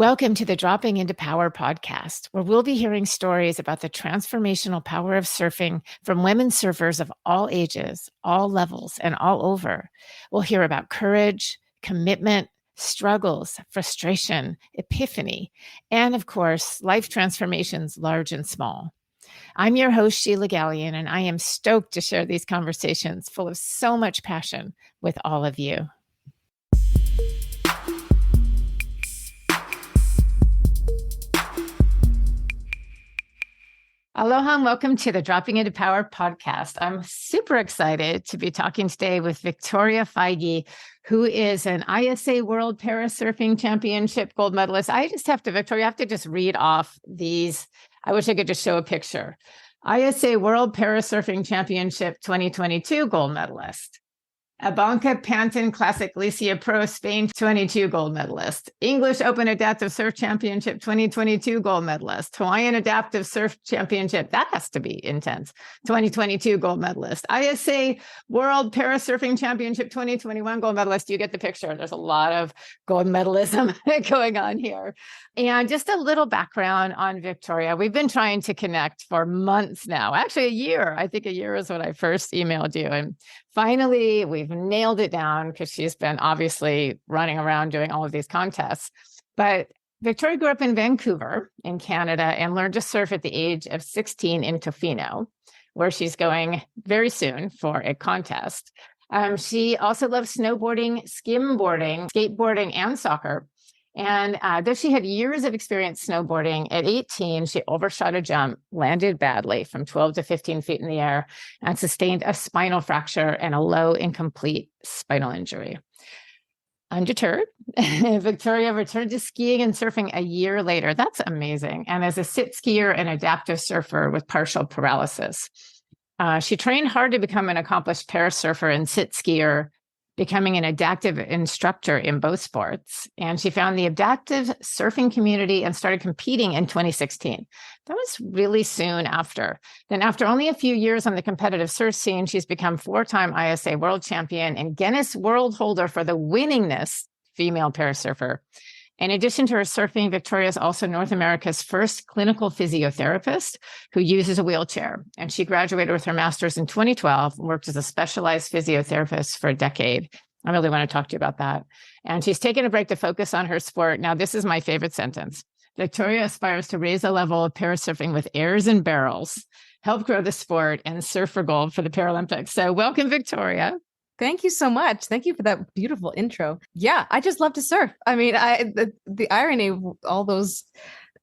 Welcome to the Dropping into Power podcast, where we'll be hearing stories about the transformational power of surfing from women surfers of all ages, all levels, and all over. We'll hear about courage, commitment, struggles, frustration, epiphany, and of course, life transformations large and small. I'm your host, Sheila Gallion, and I am stoked to share these conversations full of so much passion with all of you. Aloha and welcome to the Dropping into Power podcast. I'm super excited to be talking today with Victoria Feige, who is an ISA World Parasurfing Championship gold medalist. Victoria, I have to just read off these. I wish I could just show a picture. ISA World Parasurfing Championship 2022 gold medalist. Abanca Panton Classic Licia Pro Spain 22 gold medalist. English Open Adaptive Surf Championship 2022 gold medalist. Hawaiian Adaptive Surf Championship, that has to be intense, 2022 gold medalist. ISA World Parasurfing Championship 2021 gold medalist. You get the picture. There's a lot of gold medalism going on here. And just a little background on Victoria. We've been trying to connect for months now, actually a year. I think a year is when I first emailed you. And finally, we've nailed it down because she's been obviously running around doing all of these contests. But Victoria grew up in Vancouver in Canada and learned to surf at the age of 16 in Tofino, where she's going very soon for a contest. She also loves snowboarding, skimboarding, skateboarding, and soccer. And though she had years of experience snowboarding, at 18, she overshot a jump, landed badly from 12 to 15 feet in the air, and sustained a spinal fracture and a low incomplete spinal injury. Undeterred, Victoria returned to skiing and surfing a year later. That's amazing. And as a sit skier and adaptive surfer with partial paralysis. She trained hard to become an accomplished parasurfer and sit skier, becoming an adaptive instructor in both sports. And she found the adaptive surfing community and started competing in 2016. That was really soon after. Then after only a few years on the competitive surf scene, she's become 4-time ISA world champion and Guinness World holder for the winningest female parasurfer. In addition to her surfing, Victoria is also North America's first clinical physiotherapist who uses a wheelchair. And she graduated with her master's in 2012, worked as a specialized physiotherapist for a decade. I really want to talk to you about that. And she's taken a break to focus on her sport. Now, this is my favorite sentence. Victoria aspires to raise the level of parasurfing with airs and barrels, help grow the sport, and surf for gold for the Paralympics. So welcome, Victoria. Thank you so much. Thank you for that beautiful intro. Yeah, I just love to surf. I mean, the irony of all those,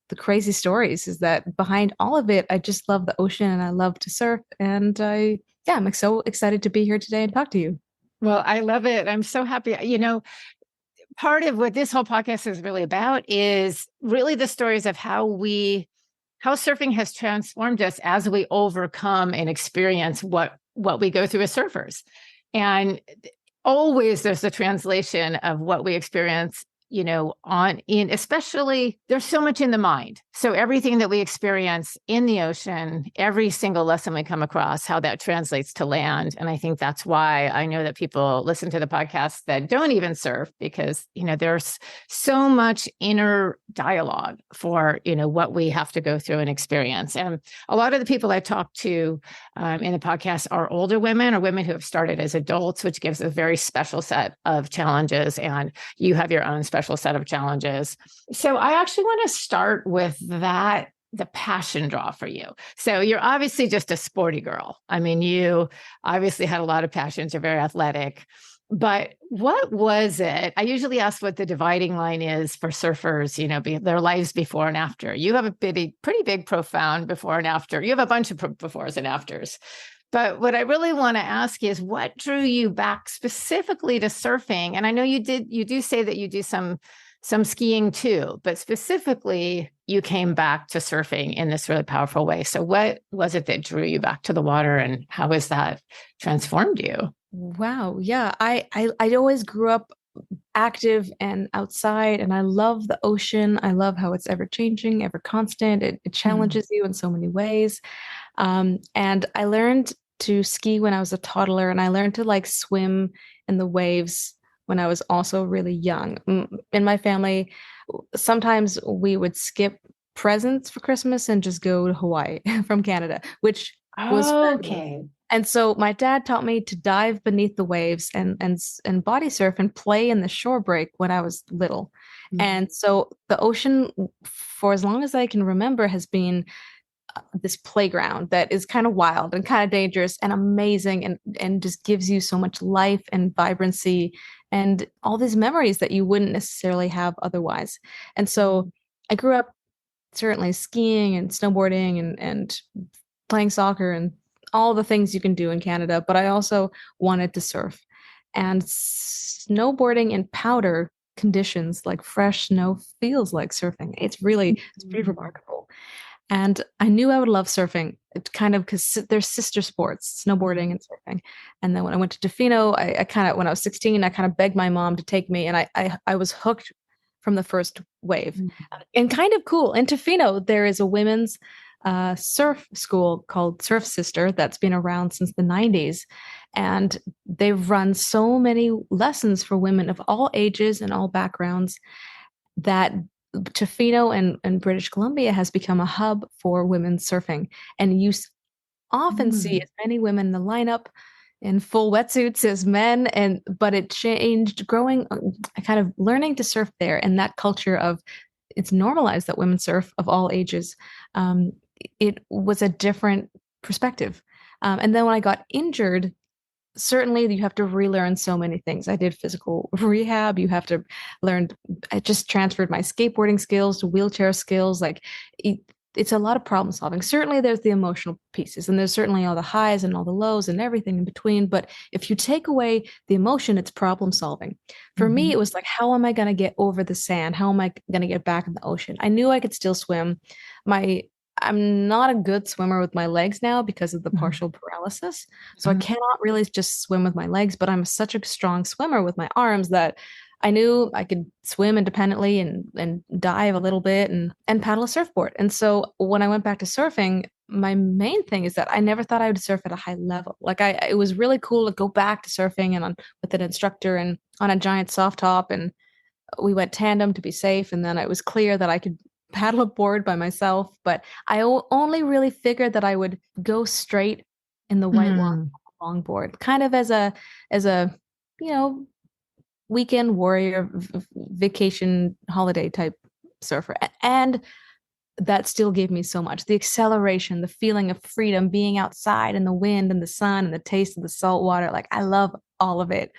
the crazy stories is that behind all of it, I just love the ocean and I love to surf. And I'm so excited to be here today and talk to you. Well, I love it. I'm so happy. You know, part of what this whole podcast is really about is really the stories of how surfing has transformed us as we overcome and experience what we go through as surfers. And always there's a translation of what we experience, especially there's so much in the mind. So everything that we experience in the ocean, every single lesson we come across, how that translates to land. And I think that's why I know that people listen to the podcast that don't even surf because, there's so much inner dialogue for, what we have to go through and experience. And a lot of the people I talk to in the podcast are older women or women who have started as adults, which gives a very special set of challenges. And you have your own special set of challenges. So I actually want to start with that, the passion draw for you. So you're obviously just a sporty girl. I mean, you obviously had a lot of passions. You're very athletic. But what was it? I usually ask what the dividing line is for surfers, their lives before and after. You have a pretty big, profound before and after. You have a bunch of befores and afters. But what I really want to ask is what drew you back specifically to surfing? And I know you do say that you do some skiing too, but specifically you came back to surfing in this really powerful way. So what was it that drew you back to the water and how has that transformed you? Wow. Yeah. I always grew up active and outside, and I love the ocean. I love how it's ever changing, ever constant. It challenges you in so many ways. And I learned to ski when I was a toddler, and I learned to swim in the waves when I was also really young. In my family, sometimes we would skip presents for Christmas and just go to Hawaii from Canada, which was fabulous. Okay. And so my dad taught me to dive beneath the waves and body surf and play in the shore break when I was little. And so the ocean, for as long as I can remember, has been this playground that is kind of wild and kind of dangerous and amazing and just gives you so much life and vibrancy and all these memories that you wouldn't necessarily have otherwise. And so I grew up certainly skiing and snowboarding and playing soccer and all the things you can do in Canada, but I also wanted to surf. And snowboarding in powder conditions like fresh snow feels like surfing. It's pretty remarkable. And I knew I would love surfing, kind of because they're sister sports, snowboarding and surfing. And then when I went to Tofino, I kind of, when I was 16, I kind of begged my mom to take me, and I was hooked from the first wave. And kind of cool. In Tofino, there is a women's surf school called Surf Sister that's been around since the 90s. And they've run so many lessons for women of all ages and all backgrounds that Tofino and British Columbia has become a hub for women surfing. And you often see as many women in the lineup in full wetsuits as men, but it changed growing, kind of learning to surf there, and that culture of it's normalized that women surf of all ages. It was a different perspective. And then when I got injured, certainly you have to relearn so many things. I did physical rehab. You have to learn. I just transferred my skateboarding skills to wheelchair skills. Like it's a lot of problem solving. Certainly there's the emotional pieces, and there's certainly all the highs and all the lows and everything in between. But if you take away the emotion, it's problem solving. For me, it was like, how am I going to get over the sand? How am I going to get back in the ocean? I knew I could still swim. I'm not a good swimmer with my legs now because of the partial paralysis. So I cannot really just swim with my legs, but I'm such a strong swimmer with my arms that I knew I could swim independently and dive a little bit and paddle a surfboard. And so when I went back to surfing, my main thing is that I never thought I would surf at a high level. Like it was really cool to go back to surfing and with an instructor and on a giant soft top, and we went tandem to be safe. And then it was clear that I could paddle a board by myself, but I only really figured that I would go straight in the whitewater longboard, kind of as a weekend warrior, vacation holiday type surfer. And that still gave me so much. The acceleration, the feeling of freedom, being outside in the wind and the sun and the taste of the salt water. Like I love all of it.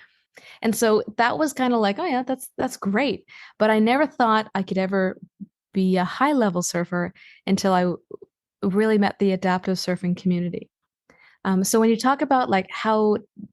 And so that was kind of like, oh yeah, that's great. But I never thought I could ever be a high level surfer until I really met the adaptive surfing community. So when you talk about like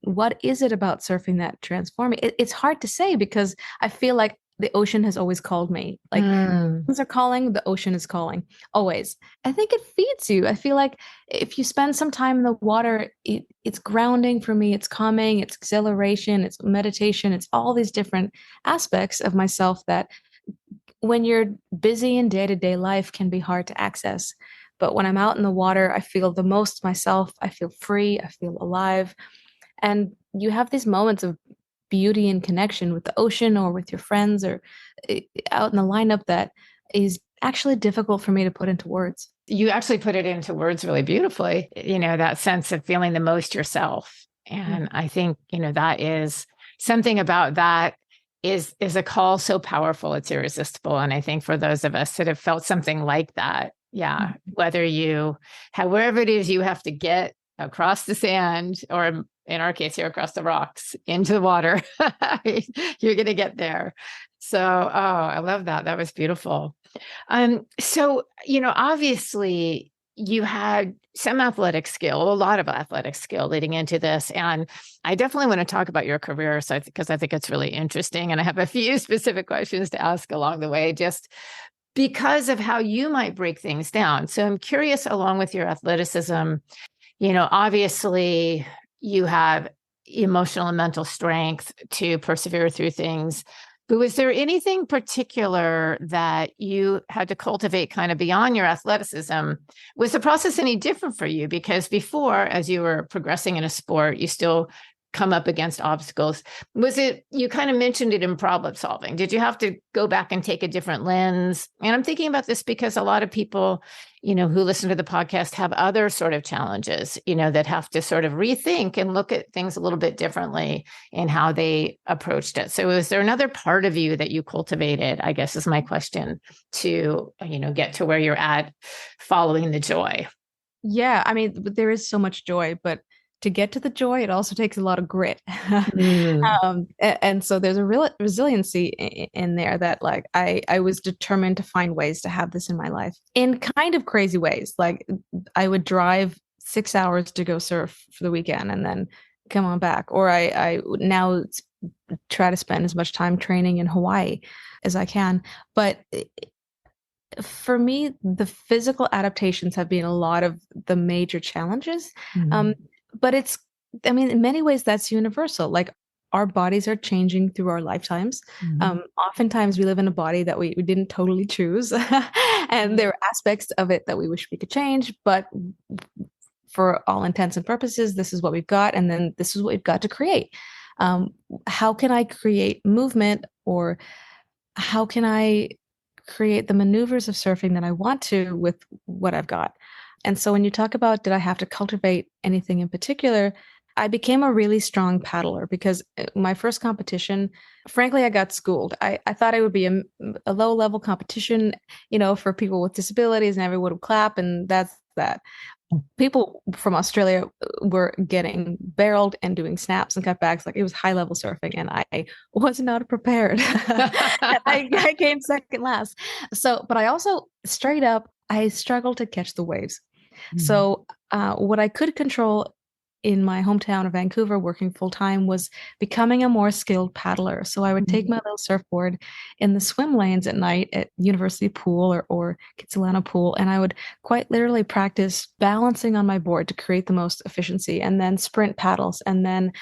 what is it about surfing that transformed me? It's hard to say because I feel like the ocean has always called me. Like things are calling, the ocean is calling always. I think it feeds you. I feel like if you spend some time in the water, it's grounding for me. It's calming, it's exhilaration, it's meditation, it's all these different aspects of myself that when you're busy in day-to-day life can be hard to access. But when I'm out in the water, I feel the most myself. I feel free. I feel alive. And you have these moments of beauty and connection with the ocean or with your friends or out in the lineup that is actually difficult for me to put into words. You actually put it into words really beautifully, that sense of feeling the most yourself. And I think, that is something about that is a call so powerful, it's irresistible. And I think for those of us that have felt something like that, whether however it is you have to get across the sand, or in our case here, across the rocks into the water, you're going to get there. So, I love that. That was beautiful. So, obviously you had some athletic skill, a lot of athletic skill leading into this. And I definitely want to talk about your career. Because I think it's really interesting. And I have a few specific questions to ask along the way, just because of how you might break things down. So I'm curious, along with your athleticism, obviously you have emotional and mental strength to persevere through things. But was there anything particular that you had to cultivate kind of beyond your athleticism? Was the process any different for you? Because before, as you were progressing in a sport, you still come up against obstacles. Was it, you kind of mentioned it in problem solving. Did you have to go back and take a different lens? And I'm thinking about this because a lot of people, who listen to the podcast have other sort of challenges, that have to sort of rethink and look at things a little bit differently in how they approached it. So is there another part of you that you cultivated, I guess is my question, to, get to where you're at following the joy? Yeah, I mean, there is so much joy, but to get to the joy, it also takes a lot of grit. And so there's a real resiliency in there that like I was determined to find ways to have this in my life in kind of crazy ways. Like I would drive 6 hours to go surf for the weekend and then come on back. Or I now try to spend as much time training in Hawaii as I can. But for me, the physical adaptations have been a lot of the major challenges. But in many ways, that's universal. Like our bodies are changing through our lifetimes. Oftentimes, we live in a body that we didn't totally choose. And there are aspects of it that we wish we could change. But for all intents and purposes, this is what we've got. And then this is what we've got to create. How can I create movement, or how can I create the maneuvers of surfing that I want to with what I've got? And so when you talk about, did I have to cultivate anything in particular? I became a really strong paddler because my first competition, frankly, I got schooled. I thought it would be a low level competition, for people with disabilities, and everyone would clap, and that's that. People from Australia were getting barreled and doing snaps and cutbacks. Like it was high level surfing, and I was not prepared. I came second last. So, but I also straight up, I struggled to catch the waves. So what I could control in my hometown of Vancouver, working full time, was becoming a more skilled paddler. So I would take my little surfboard in the swim lanes at night at University Pool or Kitsilano Pool, and I would quite literally practice balancing on my board to create the most efficiency, and then sprint paddles. And then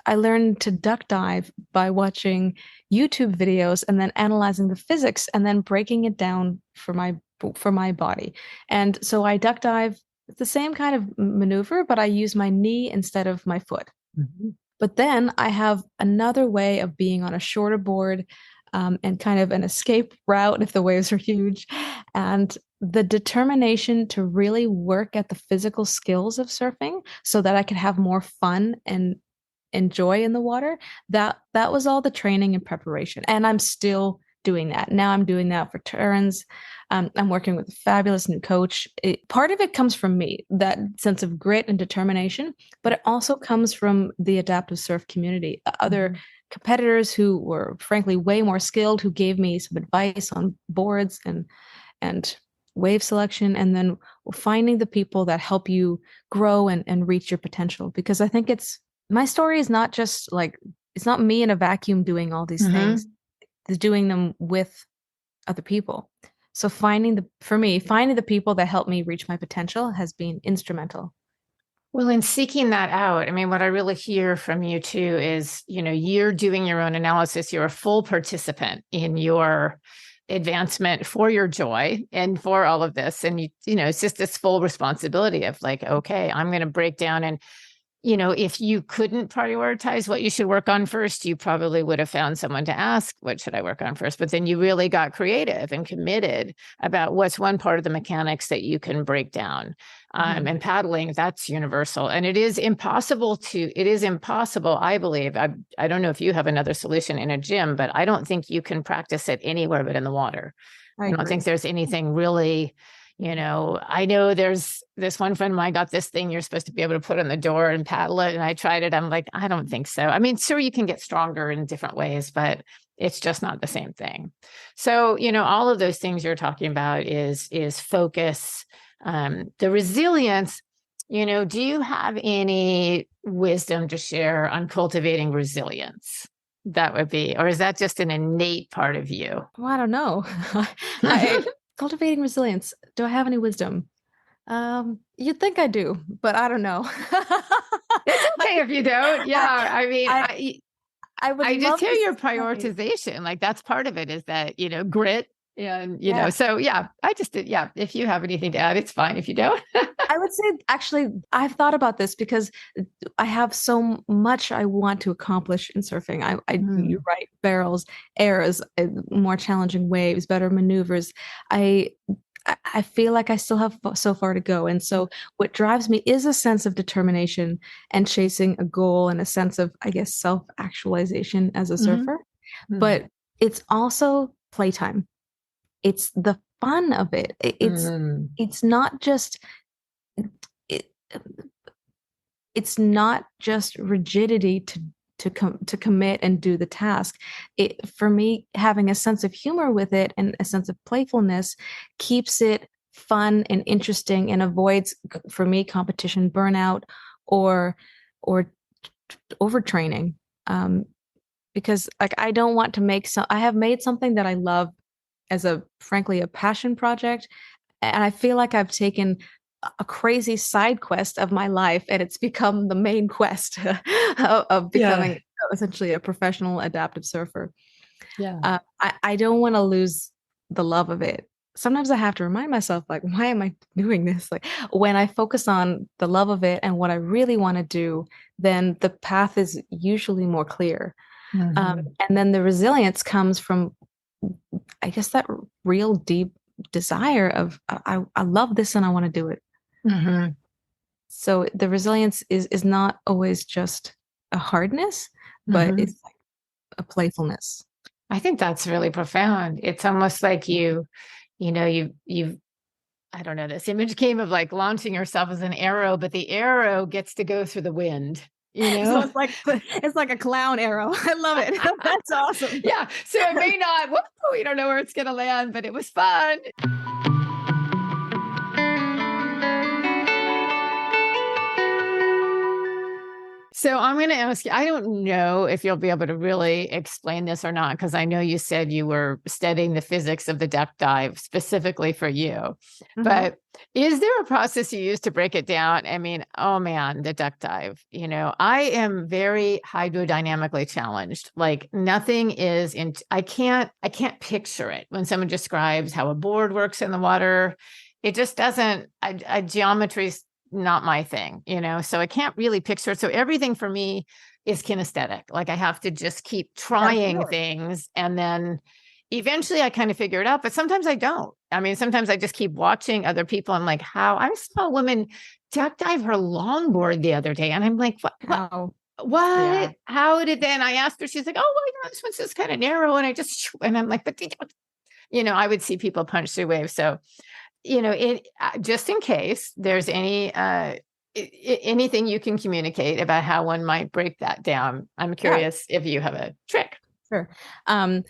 I learned to duck dive by watching YouTube videos and then analyzing the physics and then breaking it down for my body. And so I duck dive. It's the same kind of maneuver, but I use my knee instead of my foot. But then I have another way of being on a shorter board, and kind of an escape route if the waves are huge. And the determination to really work at the physical skills of surfing so that I could have more fun and enjoy in the water, that was all the training and preparation. And I'm still doing that. Now I'm doing that for turns. I'm working with a fabulous new coach. Part of it comes from me, that sense of grit and determination, but it also comes from the adaptive surf community. Other competitors who were frankly way more skilled, who gave me some advice on boards and wave selection, and then finding the people that help you grow and reach your potential. Because I think my story is not just like, it's not me in a vacuum doing all these things. It's doing them with other people. So finding the people that help me reach my potential has been instrumental. Well, in seeking that out, I mean, what I really hear from you too is, you're doing your own analysis. You're a full participant in your advancement for your joy and for all of this. And, it's just this full responsibility of like, okay, I'm going to break down. And if you couldn't prioritize what you should work on first, you probably would have found someone to ask, what should I work on first? But then you really got creative and committed about what's one part of the mechanics that you can break down. And paddling, that's universal. And it is impossible, I believe. I don't know if you have another solution in a gym, but I don't think you can practice it anywhere but in the water. I don't think there's anything really. I know there's this one friend of mine got this thing you're supposed to be able to put on the door and paddle it. And I tried it. I'm like, I don't think so. I mean, sure, you can get stronger in different ways, but it's just not the same thing. So, all of those things you're talking about is focus, the resilience. Do you have any wisdom to share on cultivating resilience? That would be, or is that just an innate part of you? Well, I don't know. Cultivating resilience. Do I have any wisdom? You'd think I do, but I don't know. It's okay if you don't. Yeah. I mean, I would I just hear your say- prioritization. Like that's part of it is that, grit And, Yeah. so yeah, I just did. Yeah. If you have anything to add, it's fine. If you don't. I would say actually I've thought about this because I have so much I want to accomplish in surfing. You're Mm, right, barrels, airs, more challenging waves, better maneuvers. I I feel like I still have so far to go. And so what drives me is a sense of determination and chasing a goal and a sense of, I guess, self-actualization as a mhm, surfer. mm, But it's also playtime. It's the fun of it. mm, It's not just it, it's not just rigidity to commit and do the task. It for me, having a sense of humor with it and a sense of playfulness keeps it fun and interesting and avoids for me competition burnout or or overtraining. Um, because like I don't want to make some I have made something that I love as a frankly a passion project, and I feel like I've taken a crazy side quest of my life and it's become the main quest of yeah. becoming essentially a professional adaptive surfer. Yeah. I don't want to lose the love of it. Sometimes I have to remind myself, like, why am I doing this? Like, when I focus on the love of it and what I really want to do, then the path is usually more clear. Hmm. And then the resilience comes from, I guess, that real deep desire of, I love this and I want to do it. Hmm. So the resilience is not always just a hardness, but Hmm. it's like a playfulness. I think that's really profound. It's almost like you I don't know, this image came of like launching yourself as an arrow, but the arrow gets to go through the wind, you So know? it's like a clown arrow. I love it. That's awesome. Yeah. So it may not, whoa, we don't know where it's going to land, but it was fun. So I'm going to ask you, I don't know if you'll be able to really explain this or not, because I know you said you were studying the physics of the duck dive specifically for you. Mhm. But is there a process you use to break it down? I mean, oh man, the duck dive, I am very hydrodynamically challenged. Like nothing is in, I can't picture it when someone describes how a board works in the water. It just doesn't, geometry's not my thing, so I can't really picture it. So everything for me is kinesthetic. Like I have to just keep Gotta trying feel it. things and then eventually I kind of figure it out, but sometimes I don't. I mean, sometimes I just keep watching other people. I'm like, how I saw a woman duck dive her longboard the other day. And I'm like, How? Yeah. how did then I asked her, she's like, oh, well, this one's just kind of narrow. And and I'm like, but I would see people punch through waves. So it just in case there's anything you can communicate about how one might break that down. I'm Yeah, curious if you have a trick. sure.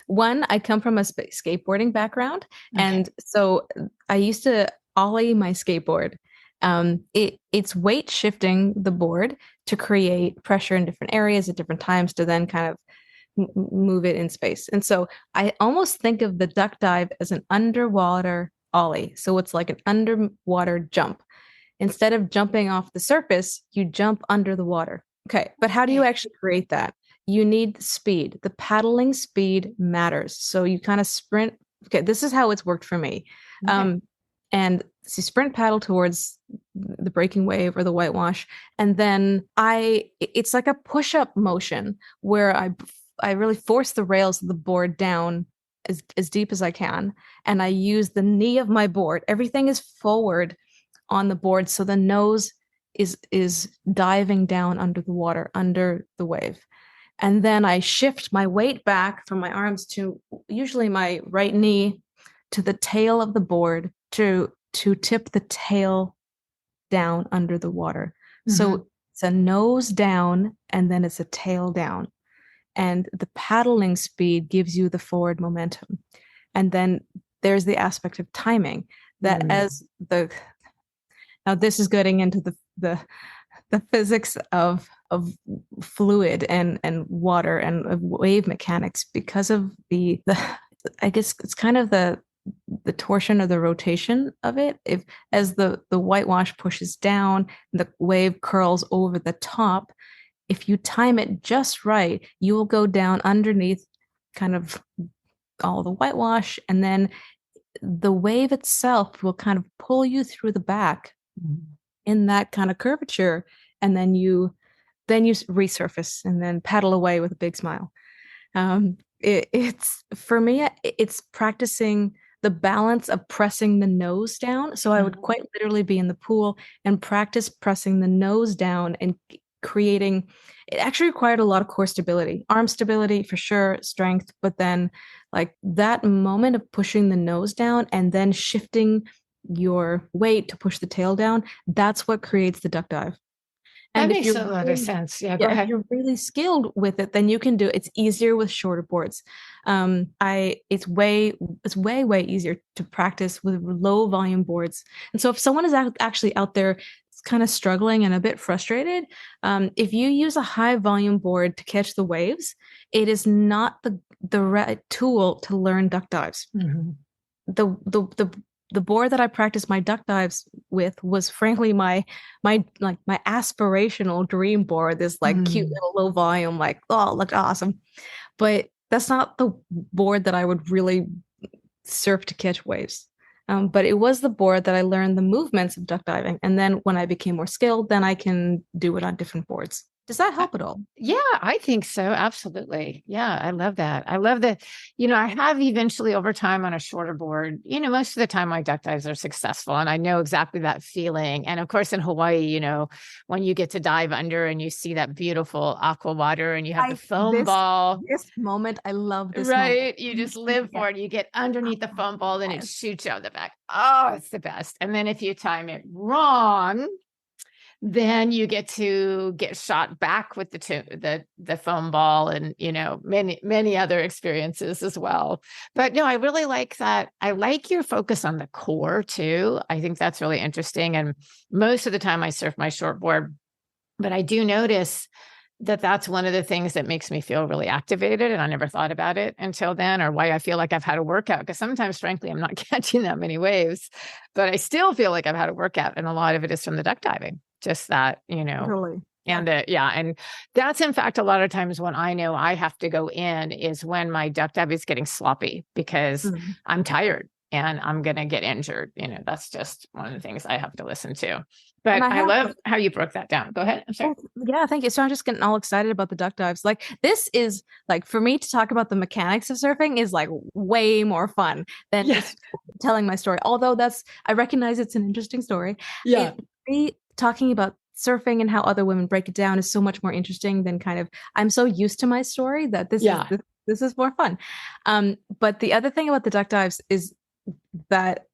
One, I come from a skateboarding background, Okay. and so I used to ollie my skateboard. It's weight shifting the board to create pressure in different areas at different times to then kind of move it in space. And so I almost think of the duck dive as an underwater ollie. So it's like an underwater jump. Instead of jumping off the surface, you jump under the water. Okay, but how do you Okay. actually create that? You need speed. The paddling speed matters. So you kind of sprint. Okay, this is how it's worked for me. Okay. And so you sprint paddle towards the breaking wave or the whitewash, and then it's like a push-up motion where I really force the rails of the board down as deep as I can, and I use the knee of my board. Everything is forward on the board, so the nose is diving down under the water, under the wave. And then I shift my weight back from my arms to usually my right knee to the tail of the board to tip the tail down under the water. Hmm. So it's a nose down and then it's a tail down. And the paddling speed gives you the forward momentum. And then there's the aspect of timing that Mm. as the now this is getting into the physics of fluid and water and of wave mechanics because of the I guess it's kind of the torsion or the rotation of it. If as the whitewash pushes down, the wave curls over the top. If you time it just right, you will go down underneath kind of all the whitewash, and then the wave itself will kind of pull you through the back in that kind of curvature, and then you resurface and then paddle away with a big smile. It's for me, it's practicing the balance of pressing the nose down. So I would quite literally be in the pool and practice pressing the nose down and creating. It actually required a lot of core stability, arm stability for sure, strength, but then like that moment of pushing the nose down and then shifting your weight to push the tail down, that's what creates the duck dive. That And if makes you're a lot of really, sense. Yeah, go yeah, if ahead. you're really skilled with it, then you can do it. It's easier with shorter boards. It's way easier to practice with low volume boards. And so if someone is actually out there kind of struggling and a bit frustrated, if you use a high volume board to catch the waves, it is not the right tool to learn duck dives. Mm-hmm. The board that I practiced my duck dives with was frankly my aspirational dream board, this like cute Mm. little low volume, like, oh, it looked awesome. But that's not the board that I would really surf to catch waves. But it was the board that I learned the movements of duck diving. And then when I became more skilled, then I can do it on different boards. Does that help at all? Yeah, I think so. Absolutely. Yeah, I love that. I love that. I have eventually over time on a shorter board, most of the time my duck dives are successful and I know exactly that feeling. And of course, in Hawaii, when you get to dive under and you see that beautiful aqua water and you have the I foam this ball, this moment, I love this moment. right? You just live Yeah. for it. You get underneath the foam ball and it Yes. shoots you out the back. Oh, it's the best. And then if you time it wrong, then you get to get shot back with the foam ball and many other experiences as well. But no, I really like that. I like your focus on the core too. I think that's really interesting. And most of the time I surf my shortboard, but I do notice that that's one of the things that makes me feel really activated. And I never thought about it until then, or why I feel like I've had a workout. Because sometimes, frankly, I'm not catching that many waves, but I still feel like I've had a workout. And a lot of it is from the duck diving, just that, Totally. Yeah. and yeah. And that's in fact, a lot of times when I know I have to go in is when my duck dive is getting sloppy because Mm. I'm tired and I'm going to get injured. That's just one of the things I have to listen to. And But I I have love how you broke that down. Go ahead. I'm sorry. Oh, yeah, thank you. So I'm just getting all excited about the duck dives. Like this is like for me to talk about the mechanics of surfing is like way more fun than Yeah. just telling my story. Although I recognize it's an interesting story. Yeah. It me talking about surfing and how other women break it down is so much more interesting than kind of I'm so used to my story that Yeah. this is more fun. But the other thing about the duck dives is that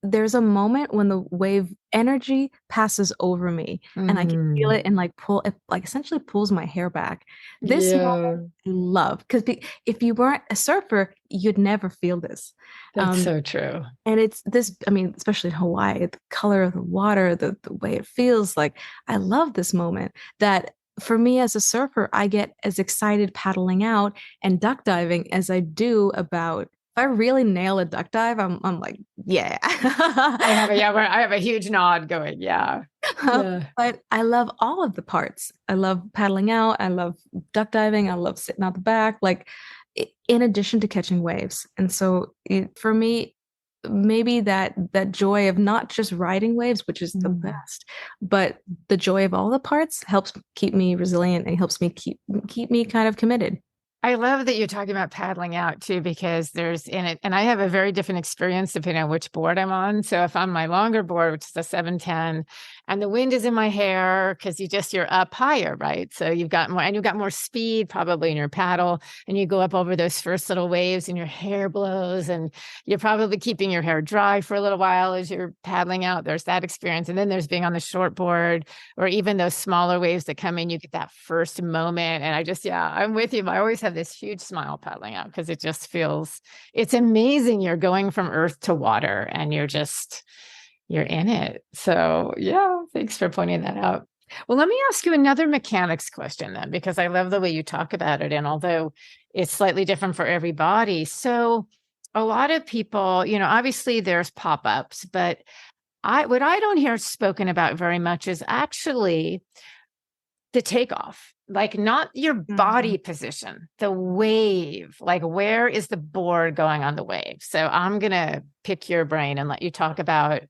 there's a moment when the wave energy passes over me and I can feel Mm. it and like pull it like essentially pulls my hair back. This moment Yeah. I love because if you weren't a surfer, you'd never feel this. That's Um, so true. and it's this, I mean, especially in Hawaii, the color of the water, the way it feels like I love this moment that for me as a surfer, I get as excited paddling out and duck diving as I do about if I really nail a duck dive, I'm like, yeah. I have a huge nod going. Yeah. Yeah. But I love all of the parts. I love paddling out. I love duck diving. I love sitting out the back, like in addition to catching waves. And so for me, maybe that joy of not just riding waves, which is the Mm. best, but the joy of all the parts helps keep me resilient and helps me keep me kind of committed. I love that you're talking about paddling out too, because there's in it, and I have a very different experience depending on which board I'm on. So if I'm my longer board, which is a 710, and the wind is in my hair because you're up higher, right? So you've got more speed probably in your paddle, and you go up over those first little waves, and your hair blows, and you're probably keeping your hair dry for a little while as you're paddling out. There's that experience, and then there's being on the short board, or even those smaller waves that come in. You get that first moment, and I'm with you. I always have this huge smile paddling out because it's amazing. You're going from earth to water and you're in it. So yeah, thanks for pointing that out. Well, let me ask you another mechanics question then, because I love the way you talk about it. And although it's slightly different for everybody. So a lot of people, obviously there's pop-ups, but what I don't hear spoken about very much is actually the takeoff, like not your body position, the wave, like where is the board going on the wave? So I'm going to pick your brain and let you talk about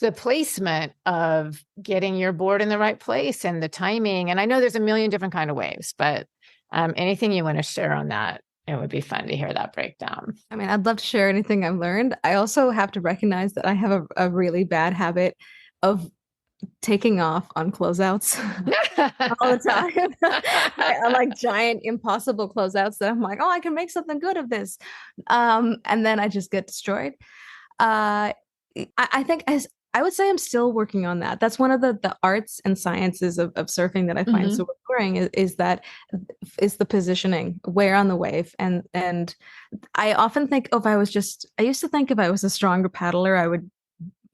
the placement of getting your board in the right place and the timing. And I know there's a million different kind of waves, but anything you want to share on that, it would be fun to hear that breakdown. I mean, I'd love to share anything I've learned. I also have to recognize that I have a really bad habit of taking off on closeouts all the time. I like giant impossible closeouts that I'm like, oh, I can make something good of this. And then I just get destroyed. I think I would say I'm still working on that. That's one of the arts and sciences of surfing that I find so boring is the positioning, where on the wave. And I often think if I used to think if I was a stronger paddler, I would,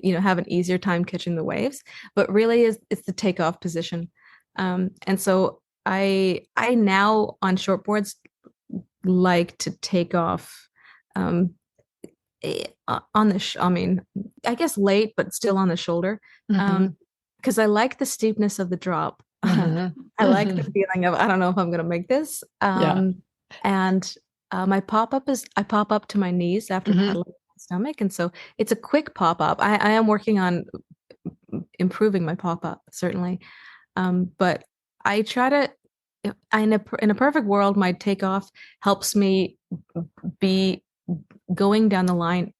have an easier time catching the waves, but really it's the takeoff position. And so I now on shortboards like to take off on the I guess late, but still on the shoulder. Because I like the steepness of the drop. I like the feeling of, I don't know if I'm going to make this. And I pop up to my knees after paddling my stomach. And so it's a quick pop up. I am working on improving my pop up, certainly. But I try to, in a perfect world, my takeoff helps me be going down the line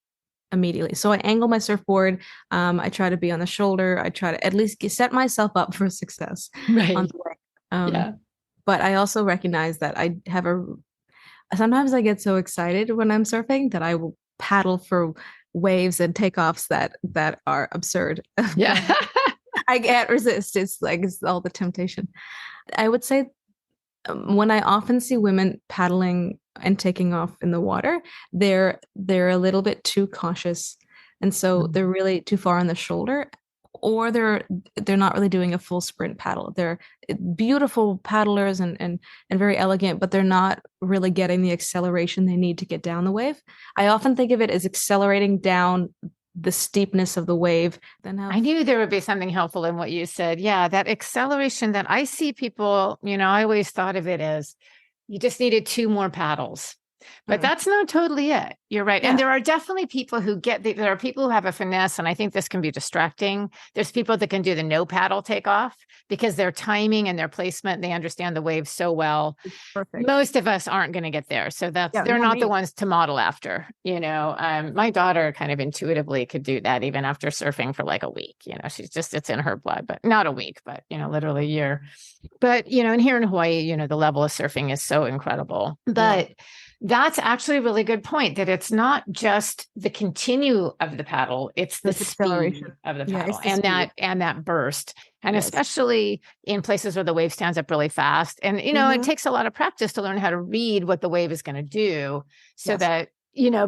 immediately. So I angle my surfboard. I try to be on the shoulder. I try to at least set myself up for success on the way. But I also recognize that sometimes I get so excited when I'm surfing that I will paddle for waves and takeoffs that are absurd. Yeah. I can't resist. It's all the temptation. I would say when I often see women paddling and taking off in the water, they're a little bit too cautious, and so they're really too far on the shoulder, or they're not really doing a full sprint paddle. They're beautiful paddlers and very elegant, but they're not really getting the acceleration they need to get down the wave. I often think of it as accelerating down the steepness of the wave. I knew there would be something helpful in what you said. Yeah, that acceleration that I see people, I always thought of it as you just needed 2 more paddles. But that's not totally it. You're right. Yeah. And there are definitely people who there are people who have a finesse, and I think this can be distracting. There's people that can do the no paddle takeoff because their timing and their placement, they understand the wave so well. Perfect. Most of us aren't going to get there. So they're not the ones to model after, my daughter kind of intuitively could do that even after surfing for like a week. It's in her blood, but not a week, but, literally a year. But, and here in Hawaii, the level of surfing is so incredible. But that's actually a really good point, that it's not just the continue of the paddle, it's the speed of the paddle and that burst. And especially in places where the wave stands up really fast. And, it takes a lot of practice to learn how to read what the wave is going to do so that,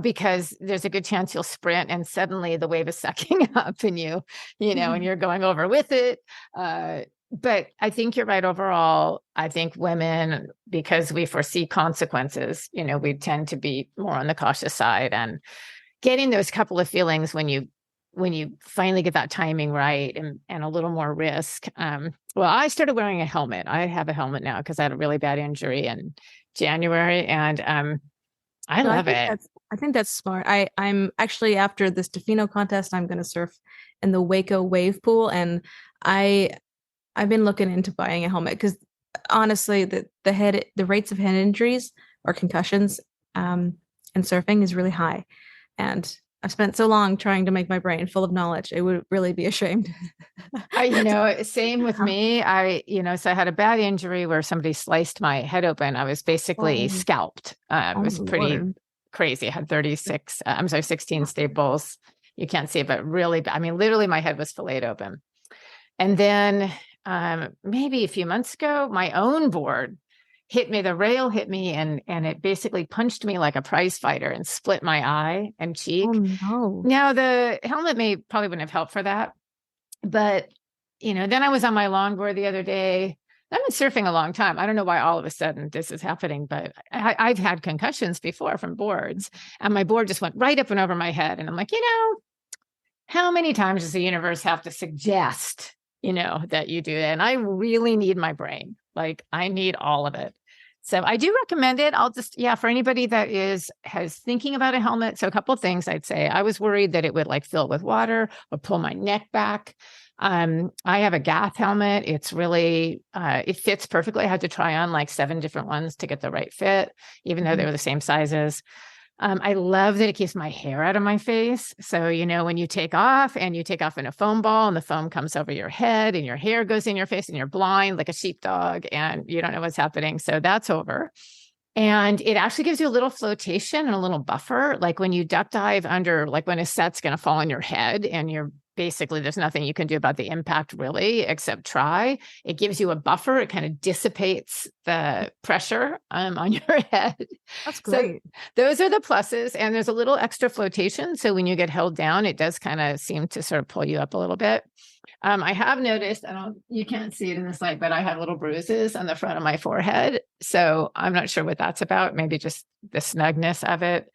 because there's a good chance you'll sprint and suddenly the wave is sucking up and and you're going over with it. But I think you're right overall. I think women, because we foresee consequences, we tend to be more on the cautious side, and getting those couple of feelings when you finally get that timing right and a little more risk. Well, I started wearing a helmet. I have a helmet now because I had a really bad injury in January, and I love it. I think that's smart. I'm actually, after this Tofino contest, I'm going to surf in the Waco wave pool, and I've been looking into buying a helmet because honestly, the rates of head injuries or concussions in surfing is really high. And I've spent so long trying to make my brain full of knowledge. It would really be ashamed. Same with me. So I had a bad injury where somebody sliced my head open. I was basically scalped. It was pretty crazy. I had 16 staples. You can't see it, but really, literally my head was filleted open. And then maybe a few months ago, my own board hit me. The rail hit me, and it basically punched me like a prize fighter and split my eye and cheek. Oh, no. Now, the helmet probably wouldn't have helped for that. But, then I was on my longboard the other day. I've been surfing a long time. I don't know why all of a sudden this is happening, but I've had concussions before from boards, and my board just went right up and over my head. And I'm like, how many times does the universe have to suggest that you do. And I really need my brain. Like I need all of it. So I do recommend it. I'll just, for anybody that has thinking about a helmet. So a couple of things I'd say. I was worried that it would like fill with water or pull my neck back. I have a Gath helmet. It's really, it fits perfectly. I had to try on like 7 different ones to get the right fit, even though they were the same sizes. I love that it keeps my hair out of my face. So, when you take off and you take off in a foam ball and the foam comes over your head and your hair goes in your face and you're blind like a sheepdog and you don't know what's happening. So that's over. And it actually gives you a little flotation and a little buffer. Like when you duck dive under, like when a set's going to fall on your head and there's nothing you can do about the impact really, except try. It gives you a buffer. It kind of dissipates the pressure on your head. That's great. So those are the pluses. And there's a little extra flotation. So when you get held down, it does kind of seem to sort of pull you up a little bit. I have noticed, you can't see it in this light, but I have little bruises on the front of my forehead. So I'm not sure what that's about. Maybe just the snugness of it.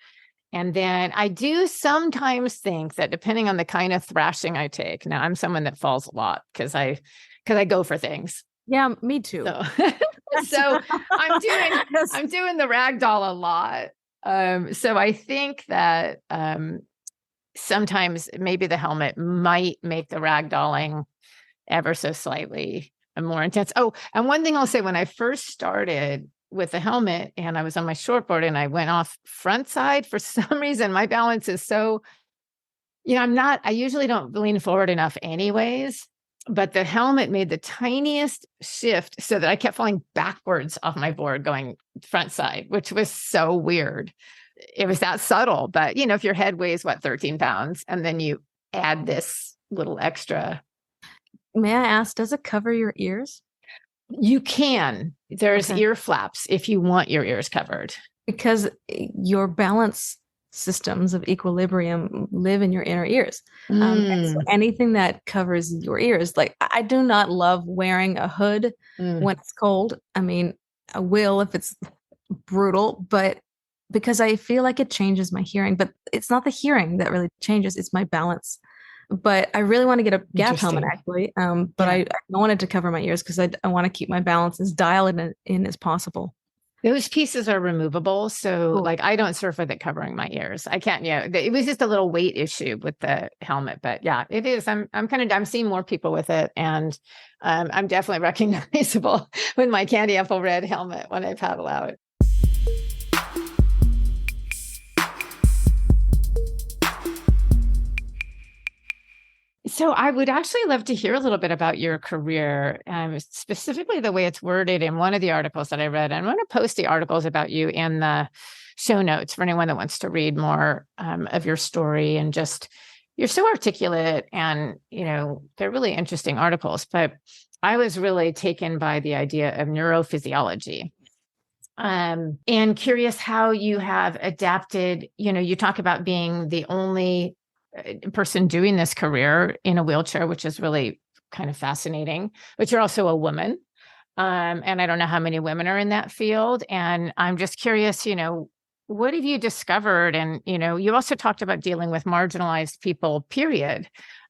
And then I do sometimes think that depending on the kind of thrashing I take, now I'm someone that falls a lot because I go for things. Yeah, me too. So I'm doing the ragdoll a lot. So I think that sometimes maybe the helmet might make the ragdolling ever so slightly more intense. Oh, and one thing I'll say, when I first started with the helmet and I was on my shortboard and I went off front side, for some reason, my balance is so, I usually don't lean forward enough anyways, but the helmet made the tiniest shift so that I kept falling backwards off my board going front side, which was so weird. It was that subtle, but if your head weighs 13 pounds and then you add this little extra. May I ask, does it cover your ears? You can. There's ear flaps if you want your ears covered. Because your balance systems of equilibrium live in your inner ears. And so anything that covers your ears, like I do not love wearing a hood when it's cold. I mean, I will if it's brutal, but because I feel like it changes my hearing, but it's not the hearing that really changes, it's my balance. But I really want to get a Gath helmet actually. But I wanted to cover my ears because I want to keep my balance as dialed in as possible. Those pieces are removable. So like I don't surf with it covering my ears. I can't, it was just a little weight issue with the helmet, but yeah, it is. I'm seeing more people with it and I'm definitely recognizable with my candy apple red helmet when I paddle out. So I would actually love to hear a little bit about your career, specifically the way it's worded in one of the articles that I read. I'm going to post the articles about you in the show notes for anyone that wants to read more of your story. And just, you're so articulate and, they're really interesting articles. But I was really taken by the idea of neurophysiology. And curious how you have adapted. You talk about being the only person doing this career in a wheelchair, which is really kind of fascinating, but you're also a woman. And I don't know how many women are in that field. And I'm just curious, what have you discovered? And, you also talked about dealing with marginalized people, period,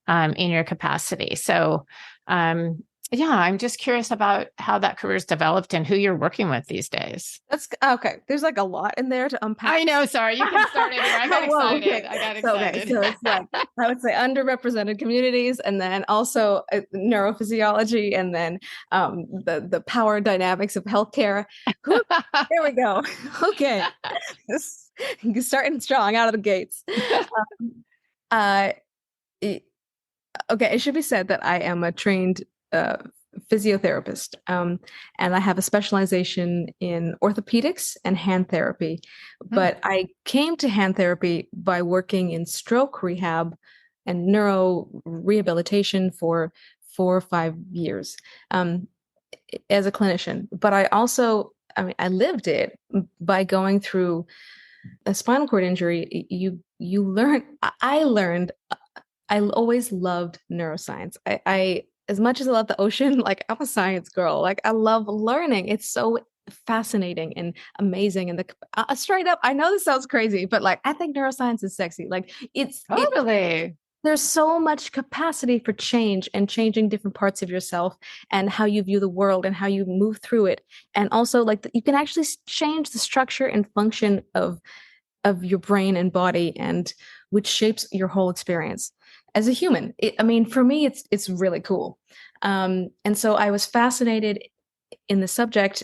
in your capacity. So, I'm just curious about how that career's developed and who you're working with these days. That's okay. There's like a lot in there to unpack. I know. Sorry, you can start anywhere. I got excited. Okay. I got excited. So it's like, I would say underrepresented communities, and then also neurophysiology, and then the power dynamics of healthcare. There we go. Okay, starting strong out of the gates. Okay, it should be said that I am a trained physiotherapist, and I have a specialization in orthopedics and hand therapy. But I came to hand therapy by working in stroke rehab and neuro rehabilitation for 4 or 5 years as a clinician. But I lived it by going through a spinal cord injury. You learn. I learned. I always loved neuroscience. I as much as I love the ocean, like I'm a science girl. Like I love learning. It's so fascinating and amazing. And straight up, I know this sounds crazy, but like I think neuroscience is sexy. Like it's totally. there's so much capacity for change and changing different parts of yourself and how you view the world and how you move through it. And also like you can actually change the structure and function of your brain and body, and which shapes your whole experience as a human. I mean, for me, it's really cool. And so I was fascinated in the subject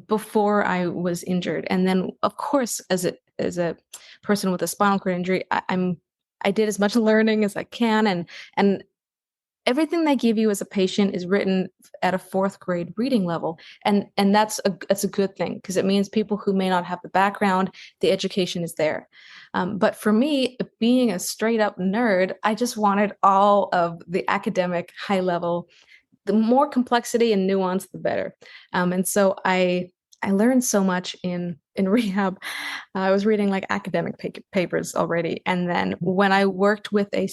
before I was injured, and then of course, as a person with a spinal cord injury, I did as much learning as I can, and everything they give you as a patient is written at a fourth grade reading level, and that's a good thing because it means people who may not have the background, the education is there. But for me, being a straight up nerd, I just wanted all of the academic high level. The more complexity and nuance, the better. And so I learned so much in rehab. I was reading like academic papers already, and then when I worked with a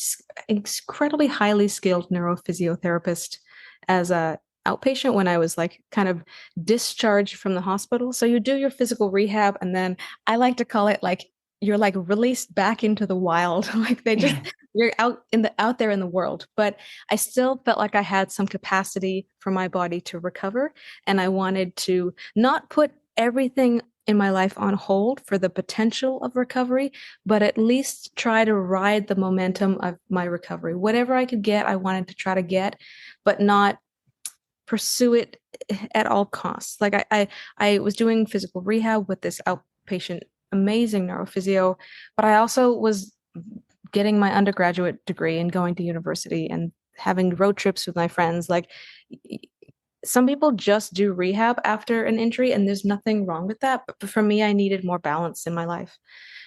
incredibly highly skilled neurophysiotherapist as a outpatient when I was like kind of discharged from the hospital. So you do your physical rehab, and then I like to call it like you're like released back into the wild. Like they just you're out there in the world. But I still felt like I had some capacity for my body to recover, and I wanted to not put everything in my life on hold for the potential of recovery, but at least try to ride the momentum of my recovery. Whatever I could get, I wanted to try to get, but not pursue it at all costs. Like I was doing physical rehab with this outpatient amazing neurophysio, but I also was getting my undergraduate degree and going to university and having road trips with my friends. Like some people just do rehab after an injury, and there's nothing wrong with that. But for me, I needed more balance in my life.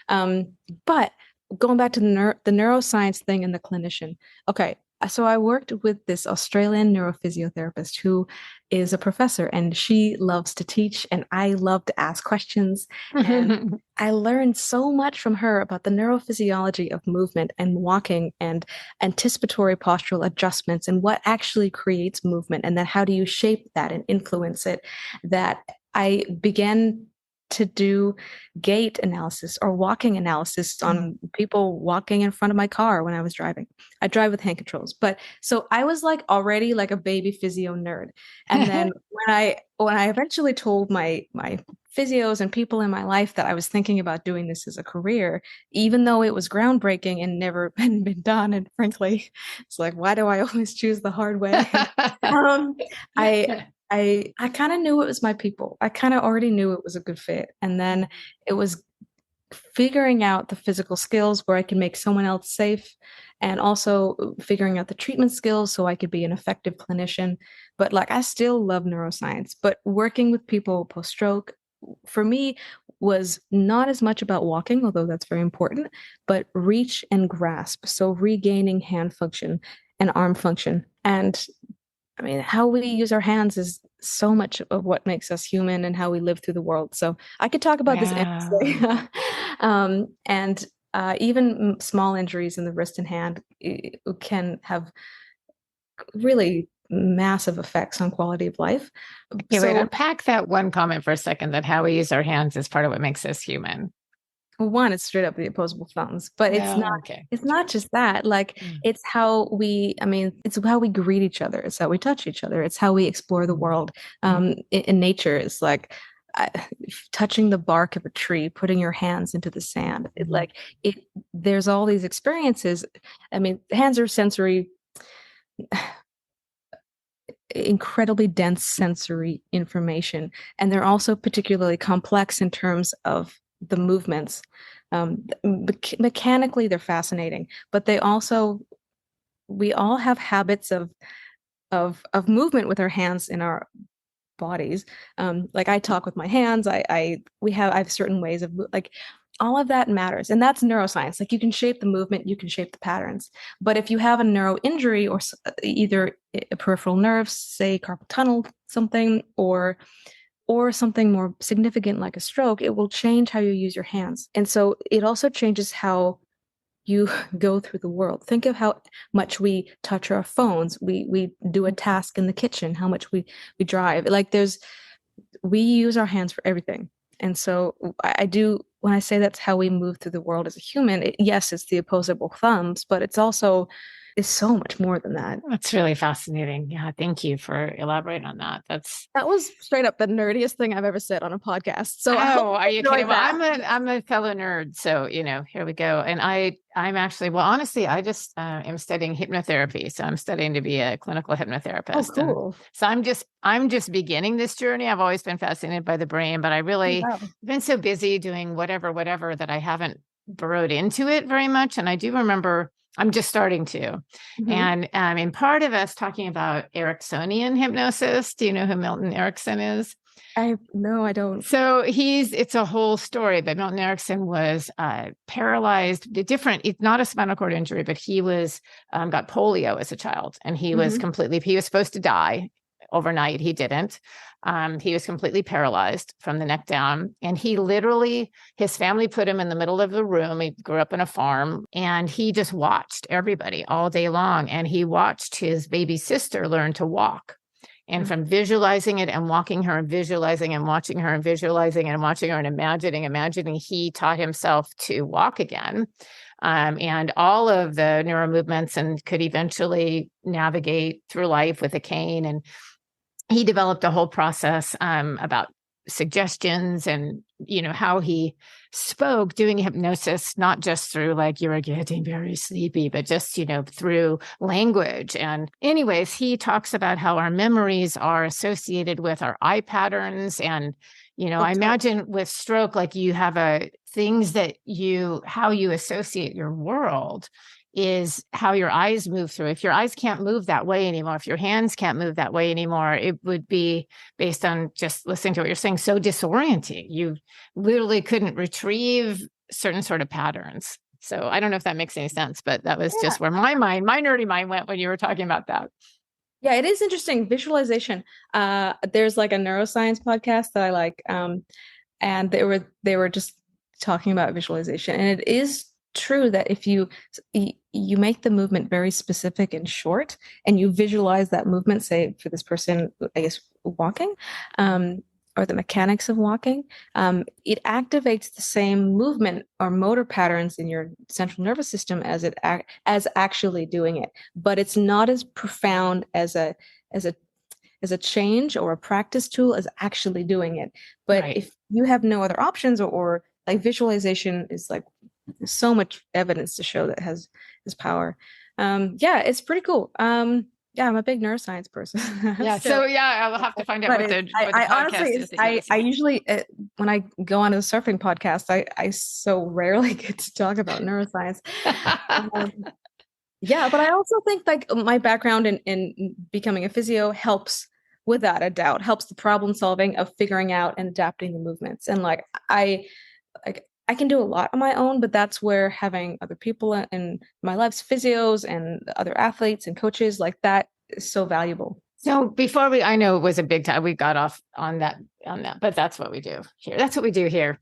Um, but going back to the neuroscience thing and the clinician. Okay, so I worked with this Australian neurophysiotherapist who is a professor, and she loves to teach, and I love to ask questions. And I learned so much from her about the neurophysiology of movement and walking and anticipatory postural adjustments and what actually creates movement, and then how do you shape that and influence it, that I began to do gait analysis or walking analysis on people walking in front of my car when I was driving. I drive with hand controls, but so I was like already like a baby physio nerd. And then when I eventually told my physios and people in my life that I was thinking about doing this as a career, even though it was groundbreaking and never been done, and frankly, it's like, why do I always choose the hard way? um, I I kind of knew it was my people. I kind of already knew it was a good fit. And then it was figuring out the physical skills where I can make someone else safe, and also figuring out the treatment skills so I could be an effective clinician. But like I still love neuroscience, but working with people post-stroke for me was not as much about walking, although that's very important, but reach and grasp. So regaining hand function and arm function. And I mean, how we use our hands is so much of what makes us human and how we live through the world. So I could talk about this endlessly. Wow. And even small injuries in the wrist and hand can have really massive effects on quality of life. Okay, wait, unpack that one comment for a second, that how we use our hands is part of what makes us human. One, it's straight up the opposable thumbs, but Oh, okay. it's not just that. Like it's how I mean, it's how we greet each other. It's how we touch each other. It's how we explore the world. In nature, it's like touching the bark of a tree, putting your hands into the sand. There's all these experiences. I mean, hands are sensory, incredibly dense sensory information, and they're also particularly complex in terms of the movements. Mechanically, they're fascinating, but we all have habits of movement with our hands in our bodies. Like I talk with my hands. I have certain ways of like all of that matters, and that's neuroscience. Like you can shape the movement, you can shape the patterns. But if you have a neuro injury or either a peripheral nerve, say carpal tunnel, something, or something more significant like a stroke, it will change how you use your hands. And so it also changes how you go through the world. Think of how much we touch our phones. We do a task in the kitchen, how much we drive. Like we use our hands for everything. And so I do when I say that's how we move through the world as a human, yes, it's the opposable thumbs, but it's also is so much more than that. That's really fascinating. Yeah, thank you for elaborating on that. That was straight up the nerdiest thing I've ever said on a podcast. So I hope are you kidding? Well, that. I'm a fellow nerd, so here we go. And I'm actually, well, honestly, I just am studying hypnotherapy, so I'm studying to be a clinical hypnotherapist. Oh, cool. And so I'm just beginning this journey. I've always been fascinated by the brain, but I really been so busy doing whatever that I haven't burrowed into it very much. And I do remember I'm just starting to. And in part of us talking about Ericksonian hypnosis. Do you know who Milton Erickson is? No, I don't. So it's a whole story, but Milton Erickson was paralyzed, it's not a spinal cord injury, but he was got polio as a child, and he was he was supposed to die overnight. He didn't. He was completely paralyzed from the neck down. And his family put him in the middle of the room. He grew up on a farm, and he just watched everybody all day long. And he watched his baby sister learn to walk. And from visualizing it and walking her and visualizing and watching her and visualizing and watching her and imagining, he taught himself to walk again. And all of the neural movements, and could eventually navigate through life with a cane. And he developed a whole process about suggestions and, how he spoke, doing hypnosis, not just through like, you're getting very sleepy, but just, through language. And anyways, he talks about how our memories are associated with our eye patterns. And, I imagine with stroke, like you have how you associate your world is how your eyes move through. If your eyes can't move that way anymore, if your hands can't move that way anymore, it would be, based on just listening to what you're saying, so disorienting. You literally couldn't retrieve certain sort of patterns. So I don't know if that makes any sense, but that was just where my nerdy mind went when you were talking about that. Yeah, it is interesting. Visualization. There's like a neuroscience podcast that I like. And they were just talking about visualization. And it is true that if you make the movement very specific and short, and you visualize that movement, say for this person, I guess walking, or the mechanics of walking, it activates the same movement or motor patterns in your central nervous system as actually doing it. But it's not as profound as a change or a practice tool as actually doing it. But if you have no other options, or like visualization is like, so much evidence to show that has power. It's pretty cool. I'm a big neuroscience person. Yeah. So I'll have to find out what the podcast is. I usually, when I go on a surfing podcast, I so rarely get to talk about neuroscience. But I also think like my background in becoming a physio helps without a doubt, helps the problem solving of figuring out and adapting the movements. And like, I can do a lot on my own, but that's where having other people in my lives, physios and other athletes and coaches like that, is so valuable. So I know it was a big time. We got off on that, but that's what we do here. That's what we do here.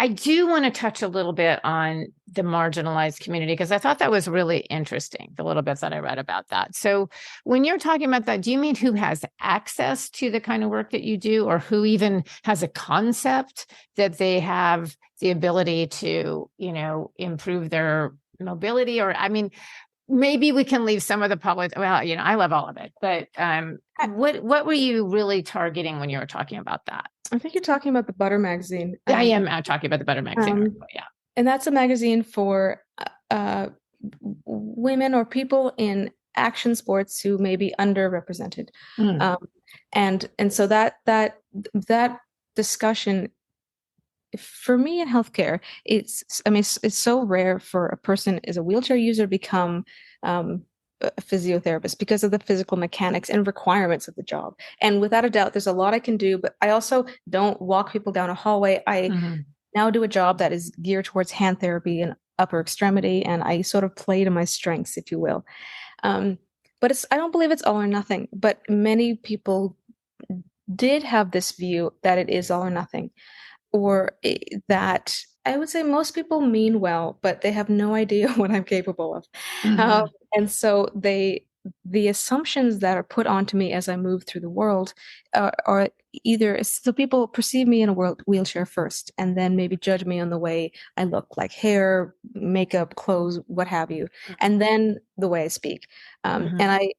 I do want to touch a little bit on the marginalized community, because I thought that was really interesting, the little bits that I read about that. So when you're talking about that, do you mean who has access to the kind of work that you do, or who even has a concept that they have the ability to, improve their mobility? Or, I mean, maybe we can leave some of the public. Well, I love all of it, but what were you really targeting when you were talking about that? I think you're talking about the Butter magazine. I am talking about the Butter magazine. Yeah. And that's a magazine for women or people in action sports who may be underrepresented. And so that discussion, for me in healthcare, it's so rare for a person as a wheelchair user to become a physiotherapist because of the physical mechanics and requirements of the job. And without a doubt, there's a lot I can do, but I also don't walk people down a hallway. I now do a job that is geared towards hand therapy and upper extremity, and I sort of play to my strengths, if you will. But I don't believe it's all or nothing, but many people did have this view that it is all or nothing, or that I would say most people mean well, but they have no idea what I'm capable of. And so they the assumptions that are put onto me as I move through the world are either, so people perceive me in a wheelchair first, and then maybe judge me on the way I look, like hair, makeup, clothes, what have you, and then the way I speak. And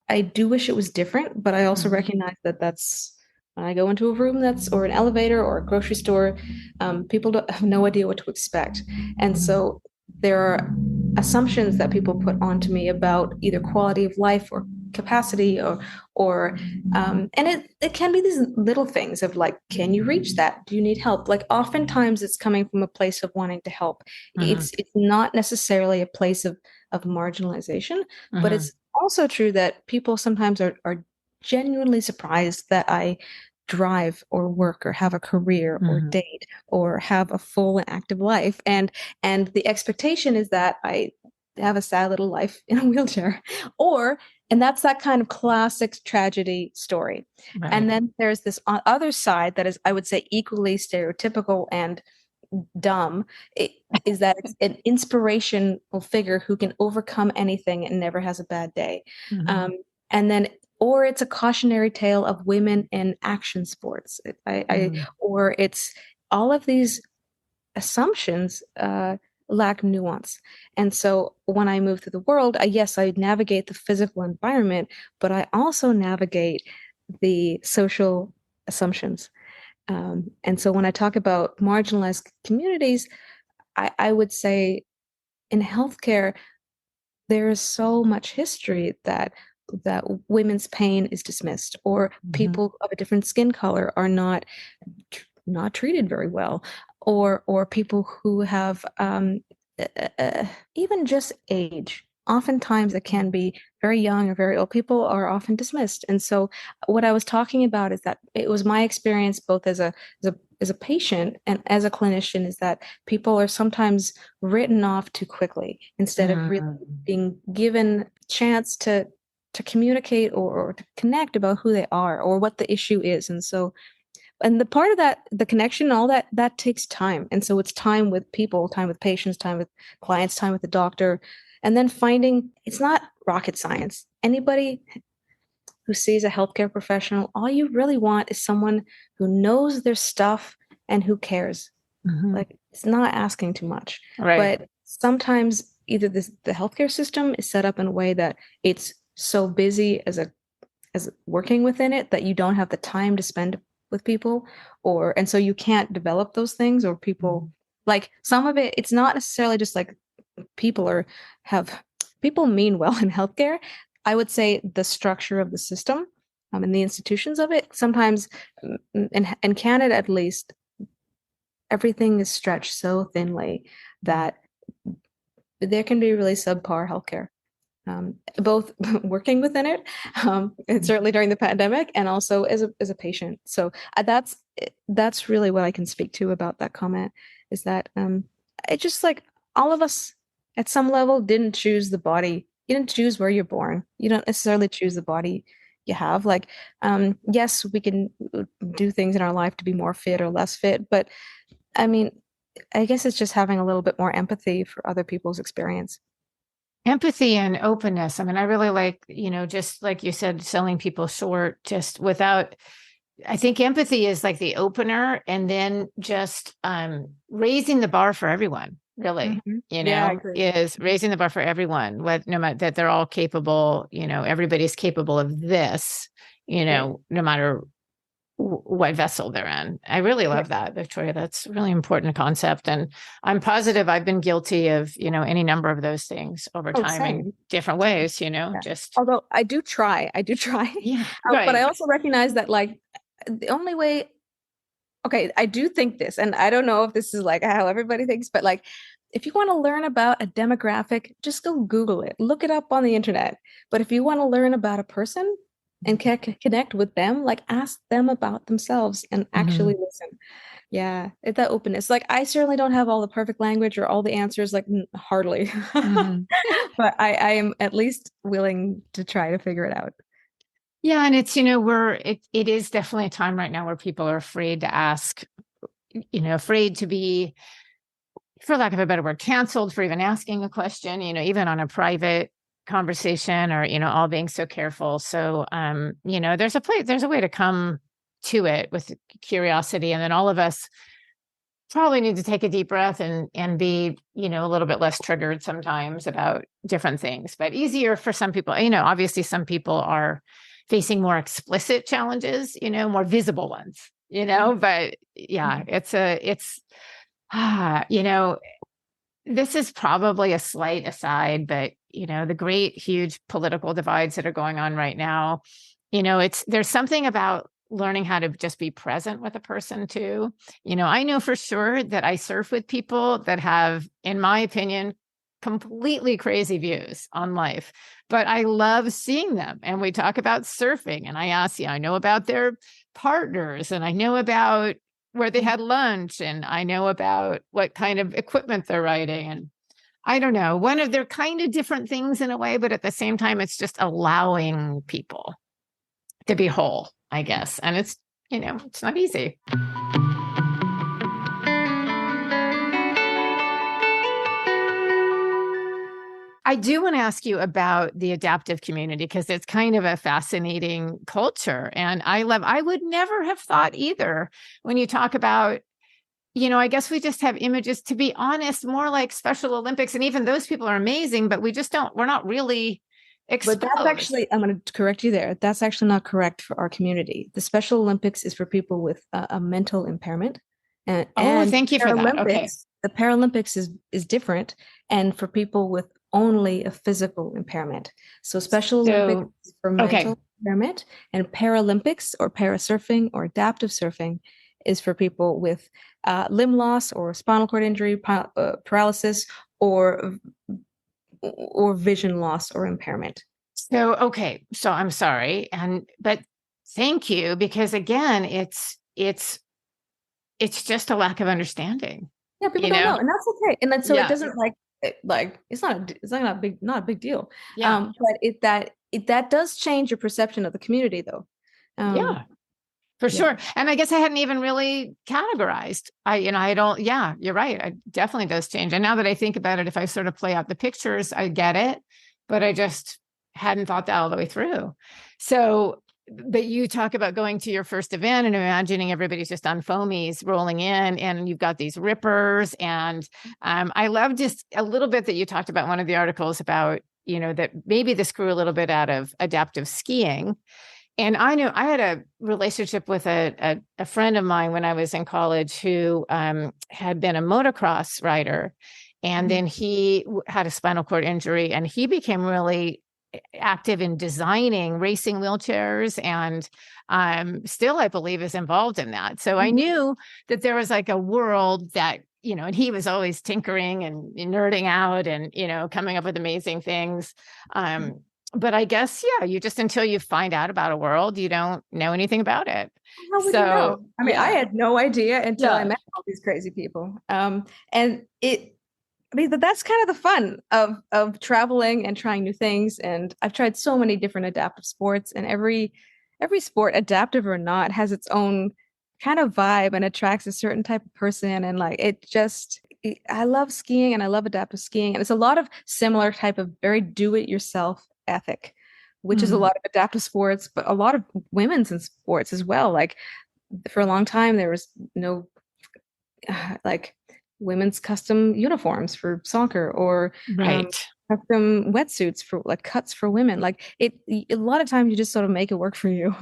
I do wish it was different, but I also recognize that that's when I go into a room or an elevator or a grocery store, people don't have no idea what to expect. And so there are assumptions that people put onto me about either quality of life or capacity or and it can be these little things of like, can you reach that? Do you need help? Like oftentimes it's coming from a place of wanting to help. It's not necessarily a place of marginalization, but it's also true that people sometimes are genuinely surprised that I drive or work or have a career or date or have a full and active life. And the expectation is that I have a sad little life in a wheelchair. And that's that kind of classic tragedy story. Right. And then there's this other side that is, I would say, equally stereotypical and dumb. Is that it's an inspirational figure who can overcome anything and never has a bad day. And then, or it's a cautionary tale of women in action sports. Or it's all of these assumptions lack nuance. And so when I move through the world, yes, I navigate the physical environment, but I also navigate the social assumptions. And so when I talk about marginalized communities, I would say in healthcare, there is so much history that women's pain is dismissed, or people of a different skin color are not treated very well, or people who have even just age. Oftentimes it can be very young or very old. People are often dismissed. And so what I was talking about is that it was my experience both as a patient and as a clinician, is that people are sometimes written off too quickly instead of really being given chance to communicate or to connect about who they are or what the issue is. And so, and the part of that, the connection, all that takes time. And so it's time with people, time with patients, time with clients, time with the doctor. And then finding, it's not rocket science. Anybody who sees a healthcare professional, all you really want is someone who knows their stuff and who cares. Like, it's not asking too much. Right. But sometimes either the healthcare system is set up in a way that it's so busy as working within it that you don't have the time to spend with people, and so you can't develop those things, or people like some of it, it's not necessarily just like people mean well in healthcare. I would say the structure of the system and the institutions of it sometimes, in Canada at least, everything is stretched so thinly that there can be really subpar healthcare. Both working within it, and certainly during the pandemic, and also as a patient. So that's really what I can speak to about that comment, is that it's just like all of us at some level didn't choose the body. You didn't choose where you're born. You don't necessarily choose the body you have. Like, yes, we can do things in our life to be more fit or less fit, but I mean, I guess it's just having a little bit more empathy for other people's experience. Empathy and openness. I mean, I really like, just like you said, selling people short, just without, I think empathy is like the opener, and then just raising the bar for everyone, really, is raising the bar for everyone, no matter that they're all capable, everybody's capable of this, no matter what vessel they're in. I really love that, Victoria. That's a really important concept. And I'm positive I've been guilty of, any number of those things over time in different ways, just. Although I do try. Yeah, right. But I also recognize that, like, the only way, okay, I do think this, and I don't know if this is like how everybody thinks, but like, if you want to learn about a demographic, just go Google it, look it up on the internet. But if you want to learn about a person and connect with them, like, ask them about themselves and actually listen. Yeah, it's that openness. Like, I certainly don't have all the perfect language or all the answers, like, hardly. But I am at least willing to try to figure it out. Yeah, and it's, it is definitely a time right now where people are afraid to ask, afraid to be, for lack of a better word, canceled for even asking a question, even on a private conversation or, all being so careful. So, there's a way to come to it with curiosity. And then all of us probably need to take a deep breath and be, a little bit less triggered sometimes about different things, but easier for some people. Obviously some people are facing more explicit challenges, more visible ones, but yeah, this is probably a slight aside, but the great, huge political divides that are going on right now, there's something about learning how to just be present with a person too. I know for sure that I surf with people that have, in my opinion, completely crazy views on life, but I love seeing them. And we talk about surfing and I know about their partners and I know about where they had lunch and I know about what kind of equipment they're riding. And I don't know, they're kind of different things in a way, but at the same time, it's just allowing people to be whole, I guess. And it's not easy. I do want to ask you about the adaptive community because it's kind of a fascinating culture. And I would never have thought either when you talk about, I guess we just have images, to be honest, more like Special Olympics. And even those people are amazing, but we're not really exposed. But that's actually, I'm going to correct you there. That's actually not correct for our community. The Special Olympics is for people with a mental impairment. And thank you for that. Okay. The Paralympics is different and for people with only a physical impairment. So Special Olympics is for mental impairment, and Paralympics or parasurfing or adaptive surfing is for people with limb loss or spinal cord injury, paralysis, or vision loss or impairment. So I'm sorry, but thank you, because again, it's just a lack of understanding. Yeah, people don't know, and that's okay. And then so it doesn't it's not a big deal. Yeah. But that does change your perception of the community, though. Yeah. For sure. And I guess I hadn't even really categorized. You're right. It definitely does change. And now that I think about it, if I sort of play out the pictures, I get it, but I just hadn't thought that all the way through. So, but you talk about going to your first event and imagining everybody's just on foamies rolling in and you've got these rippers. And I love just a little bit that you talked about one of the articles about, that maybe this grew a little bit out of adaptive skiing. And I knew I had a relationship with a friend of mine when I was in college who had been a motocross rider. And then he had a spinal cord injury and he became really active in designing racing wheelchairs and still, I believe, is involved in that. So I knew that there was like a world that, and he was always tinkering and nerding out and, coming up with amazing things. But I guess, you just, until you find out about a world, you don't know anything about it. How would you know? I mean, I had no idea until I met all these crazy people. That's kind of the fun of traveling and trying new things. And I've tried so many different adaptive sports, and every sport, adaptive or not, has its own kind of vibe and attracts a certain type of person. And I love skiing and I love adaptive skiing. And it's a lot of similar type of very do-it-yourself ethic, which is a lot of adaptive sports, but a lot of women's in sports as well. Like for a long time, there was no women's custom uniforms for soccer or custom wetsuits for cuts for women. A lot of times you just sort of make it work for you.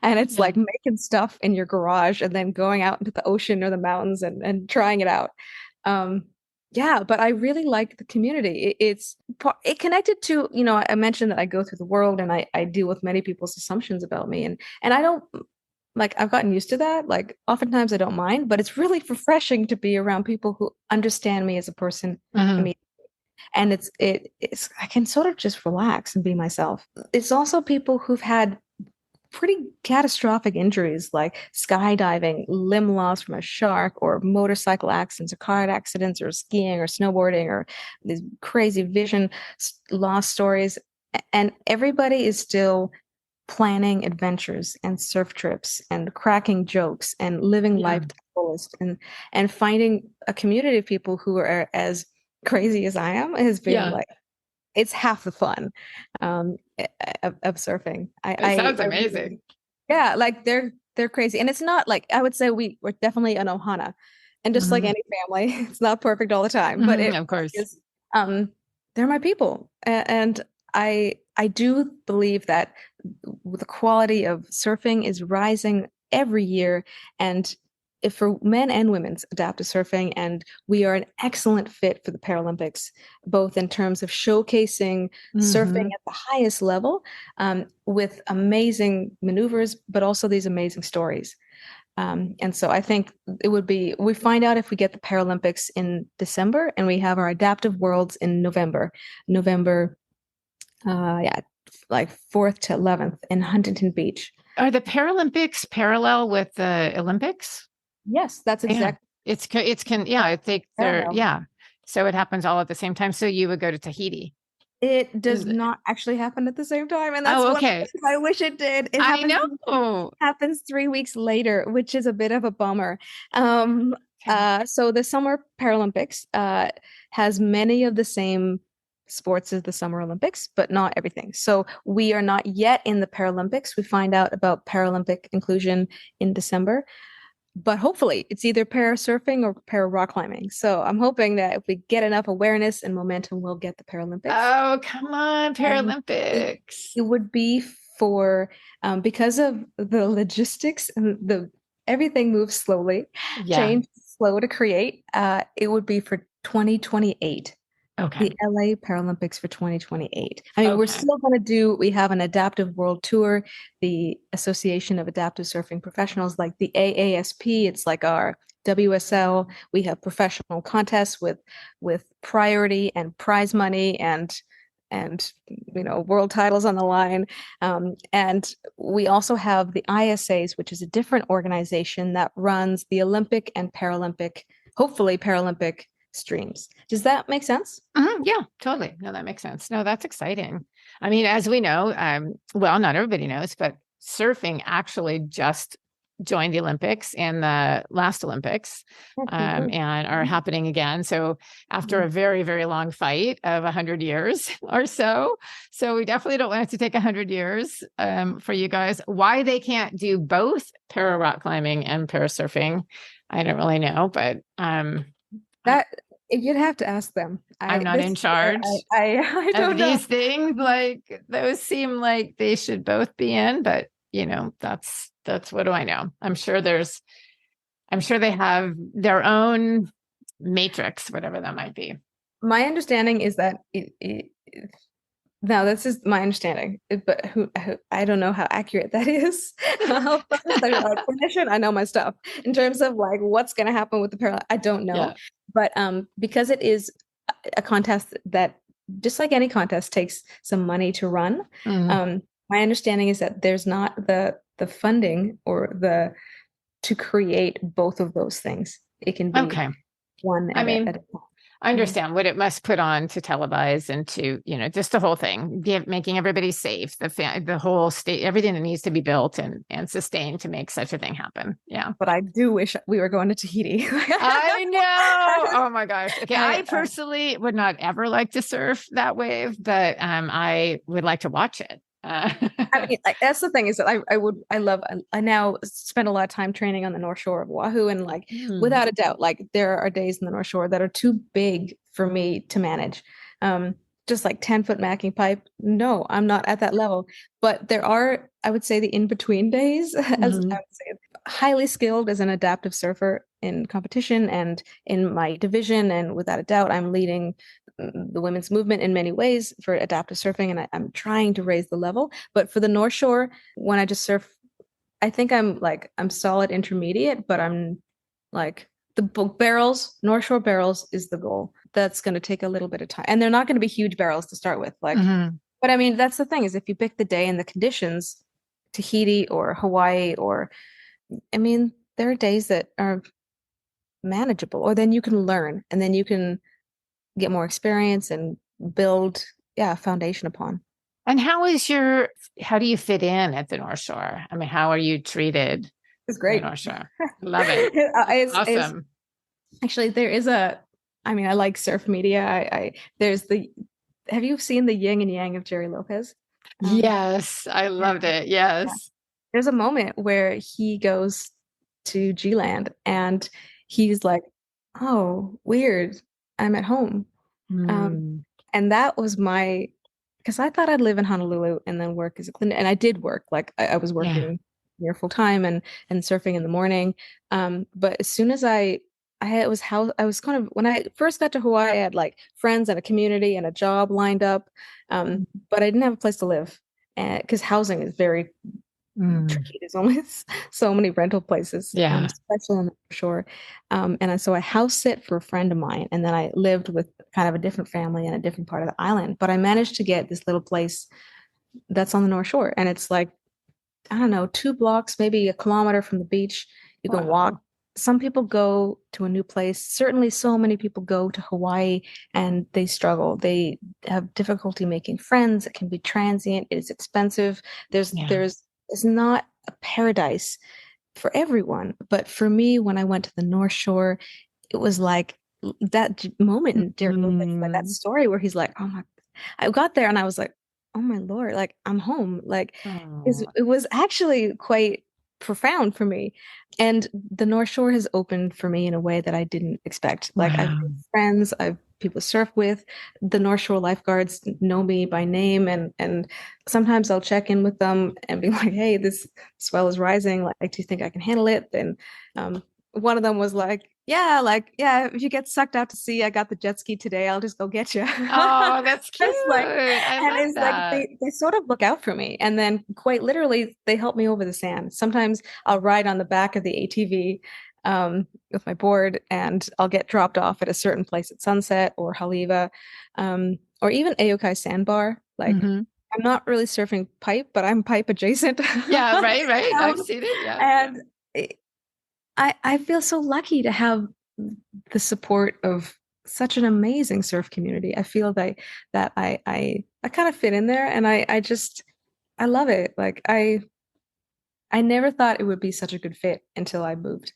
And it's like making stuff in your garage and then going out into the ocean or the mountains and trying it out. But I really like the community. It connected to, I mentioned that I go through the world and I deal with many people's assumptions about me. And I don't, I've gotten used to that. Oftentimes I don't mind, but it's really refreshing to be around people who understand me as a person. And I can sort of just relax and be myself. It's also people who've had pretty catastrophic injuries like skydiving, limb loss from a shark, or motorcycle accidents or car accidents or skiing or snowboarding, or these crazy vision loss stories. And everybody is still planning adventures and surf trips and cracking jokes and living life to the fullest, and finding a community of people who are as crazy as I am has been it's half the fun um, of surfing. It sounds I really, amazing. yeah, like they're crazy, and it's not like I would say we're definitely an ohana, and just like Mhm. any family, it's not perfect all the time, but Mhm, it of course. is. They're my people, and I do believe that the quality of surfing is rising every year, and if for men and women's adaptive surfing, and we are an excellent fit for the Paralympics, both in terms of showcasing surfing Hmm. at the highest level, with amazing maneuvers, but also these amazing stories. And so I think it would be, we find out if we get the Paralympics in December and we have our adaptive worlds in November, yeah, like 4th to 11th in Huntington Beach. Are the Paralympics parallel with the Olympics? Yes, that's Yeah, exactly yeah, I think they're, parallel. yeah. So it happens all at the same time. So you would go to Tahiti. It does Is it- not actually happen at the same time, and that's Oh, what okay. I wish it did. It I happens know. happens 3 weeks later, which is a bit of a bummer. Okay. So the Summer Paralympics has many of the same sports as the Summer Olympics, but not everything. So we are not yet in the Paralympics. We find out about Paralympic inclusion in December, but hopefully it's either para surfing or para rock climbing. So I'm hoping that if we get enough awareness and momentum, we'll get the Paralympics. Oh, come on, And Paralympics. it would be for because of the logistics and the everything moves slowly, Yeah. change is slow to create. It would be for 2028, Okay. the LA Paralympics for 2028. I mean, we're Okay. still going to do, we have an adaptive world tour, the Association of Adaptive Surfing Professionals, like the AASP, it's like our WSL. We have professional contests with priority and prize money and world titles on the line. And we also have the ISAs, which is a different organization that runs the Olympic and Paralympic, hopefully Paralympic streams. Does that make sense? Mhm, yeah, totally. No, that makes sense. No, that's exciting. I mean, as we know, well, not everybody knows, but surfing actually just joined the Olympics in the last Olympics, Absolutely. and are Mhm. happening again. So after Mhm. a very, very long fight of 100 years or so, so we definitely don't want it to take 100 years for you guys. Why they can't do both para rock climbing and para surfing, I don't really know, but That you'd have to ask them. I'm I not this in is where charge I of don't know. these things. Like those seem like they should both be in, but that's what do I know? I'm sure they have their own matrix, whatever that might be. My understanding is that now this is my understanding, but I don't know how accurate that is. I'll promise that, like, clinician, I know my stuff in terms of like what's going to happen with the parallel. I don't know, Yeah. but because it is a contest that just like any contest takes some money to run. Mhm. My understanding is that there's not the funding or the to create both of those things. It can be Okay. one I mean, at a time. I Mhm. understand what it must put on to televise and to, just the whole thing, making everybody safe, the whole state, everything that needs to be built and sustained to make such a thing happen. Yeah. But I do wish we were going to Tahiti. I know. Oh my gosh. Okay. I I personally would not ever like to surf that wave, but I would like to watch it. I mean, like, that's the thing is that I now spend a lot of time training on the North Shore of Oahu, and like Hmm. without a doubt, like there are days in the North Shore that are too big for me to manage. Um, just like 10-foot macking pipe. No, I'm not at that level. But there are, I would say, the in-between days, as I Hmm. would say, highly skilled as an adaptive surfer in competition and in my division, and without a doubt, I'm leading the women's movement in many ways for adaptive surfing, and I'm trying to raise the level. But for the North Shore, when I just surf, I think I'm solid intermediate, but I'm like the book barrels, North Shore barrels is the goal. That's going to take a little bit of time, and they're not going to be huge barrels to start with. Like, Hmm. but I mean, that's the thing is if you pick the day and the conditions, Tahiti or Hawaii, or I mean, there are days that are manageable, or then you can learn, and then you can get more experience and build, yeah, a foundation upon. And how do you fit in at the North Shore? I mean, how are you treated It's in the great. North Shore? Love it. It's Awesome. actually there is a, I mean, I like surf media. There's the have you seen the yin and yang of Jerry Lopez? Yes, I Yeah. loved it. Yeah. Yes. There's a moment where he goes to G-Land and he's like, "Oh, weird. I'm at home." Um, Mm, and that was my, because I thought I'd live in Honolulu and then work as a clinician, and I did work. Like I was yeah. working near full time and surfing in the morning. But as soon as I was how I was kind of when I first got to Hawaii, I had like friends and a community and a job lined up, but I didn't have a place to live, because housing is very Mm, tricky. There's only so many rental places, yeah. especially on the shore. So I house sit for a friend of mine, and then I lived with kind of a different family in a different part of the island. But I managed to get this little place that's on the North Shore, and it's like, I don't know, 2 blocks, maybe a kilometer from the beach. You can walk. Wow. Some people go to a new place. Certainly, so many people go to Hawaii and they struggle. They have difficulty making friends. It can be transient. It's expensive. Yeah. There's it's not a paradise for everyone. But for me, when I went to the North Shore, it was like that moment in Derek Lopez, like that Mm, story where he's like, "Oh my," I got there and I was like, "Oh my Lord, like I'm home." Like oh, it was actually quite profound for me. And the North Shore has opened for me in a way that I didn't expect. Like I've wow. made friends, I've people to surf with. The North Shore lifeguards know me by name, and sometimes I'll check in with them and be like, "Hey, this swell is rising. Like, do you think I can handle it?" And um, one of them was like, yeah, if you get sucked out to sea, I got the jet ski today. I'll just go get you." Oh, that's cute. It's like, I and love it's like that. they sort of look out for me, and then quite literally they help me over the sand. Sometimes I'll ride on the back of the ATV with my board, and I'll get dropped off at a certain place at Sunset or Haleiwa, or even Aokai Sandbar. Like Hmm. I'm not really surfing pipe, but I'm pipe adjacent. Yeah, right, right. I've um, seen it. Yeah, yeah. and I feel so lucky to have the support of such an amazing surf community. I feel that I kind of fit in there, and I just I love it. Like I never thought it would be such a good fit until I moved.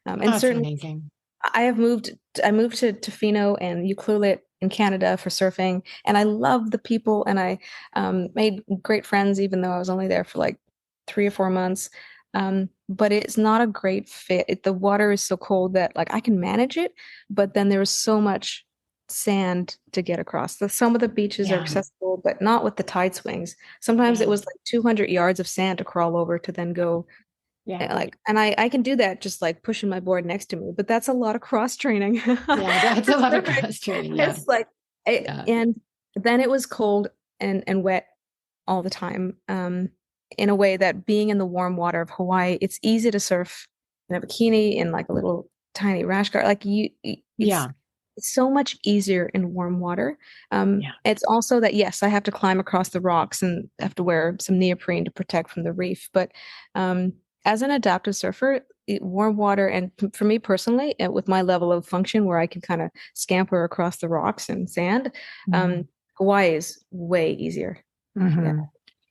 Oh, And that's certainly amazing. I moved to Tofino and Ucluelet in Canada for surfing, and I love the people, and I made great friends even though I was only there for like 3 or 4 months. But it's not a great fit. The water is so cold that like I can manage it, but then there is so much sand to get across. Some of the beaches are Yeah, accessible, but not with the tide swings. Sometimes it yeah, was like 200 yards of sand to crawl over to then go yeah, like, and I can do that just like pushing my board next to me, but that's a lot of cross training. yeah. That's For a lot of surfing. cross training. Yeah, It's like yeah, and then it was cold and wet all the time. In a way that being in the warm water of Hawaii, it's easy to surf in a bikini in like a little tiny rash guard. Like yeah, it's so much easier in warm water. yeah. It's also that yes, I have to climb across the rocks and have to wear some neoprene to protect from the reef. But um, as an adaptive surfer, warm water and for me personally, with my level of function where I can kind of scamper across the rocks and sand, Mm-hmm. Hawaii is way easier. Yeah, Mm-hmm.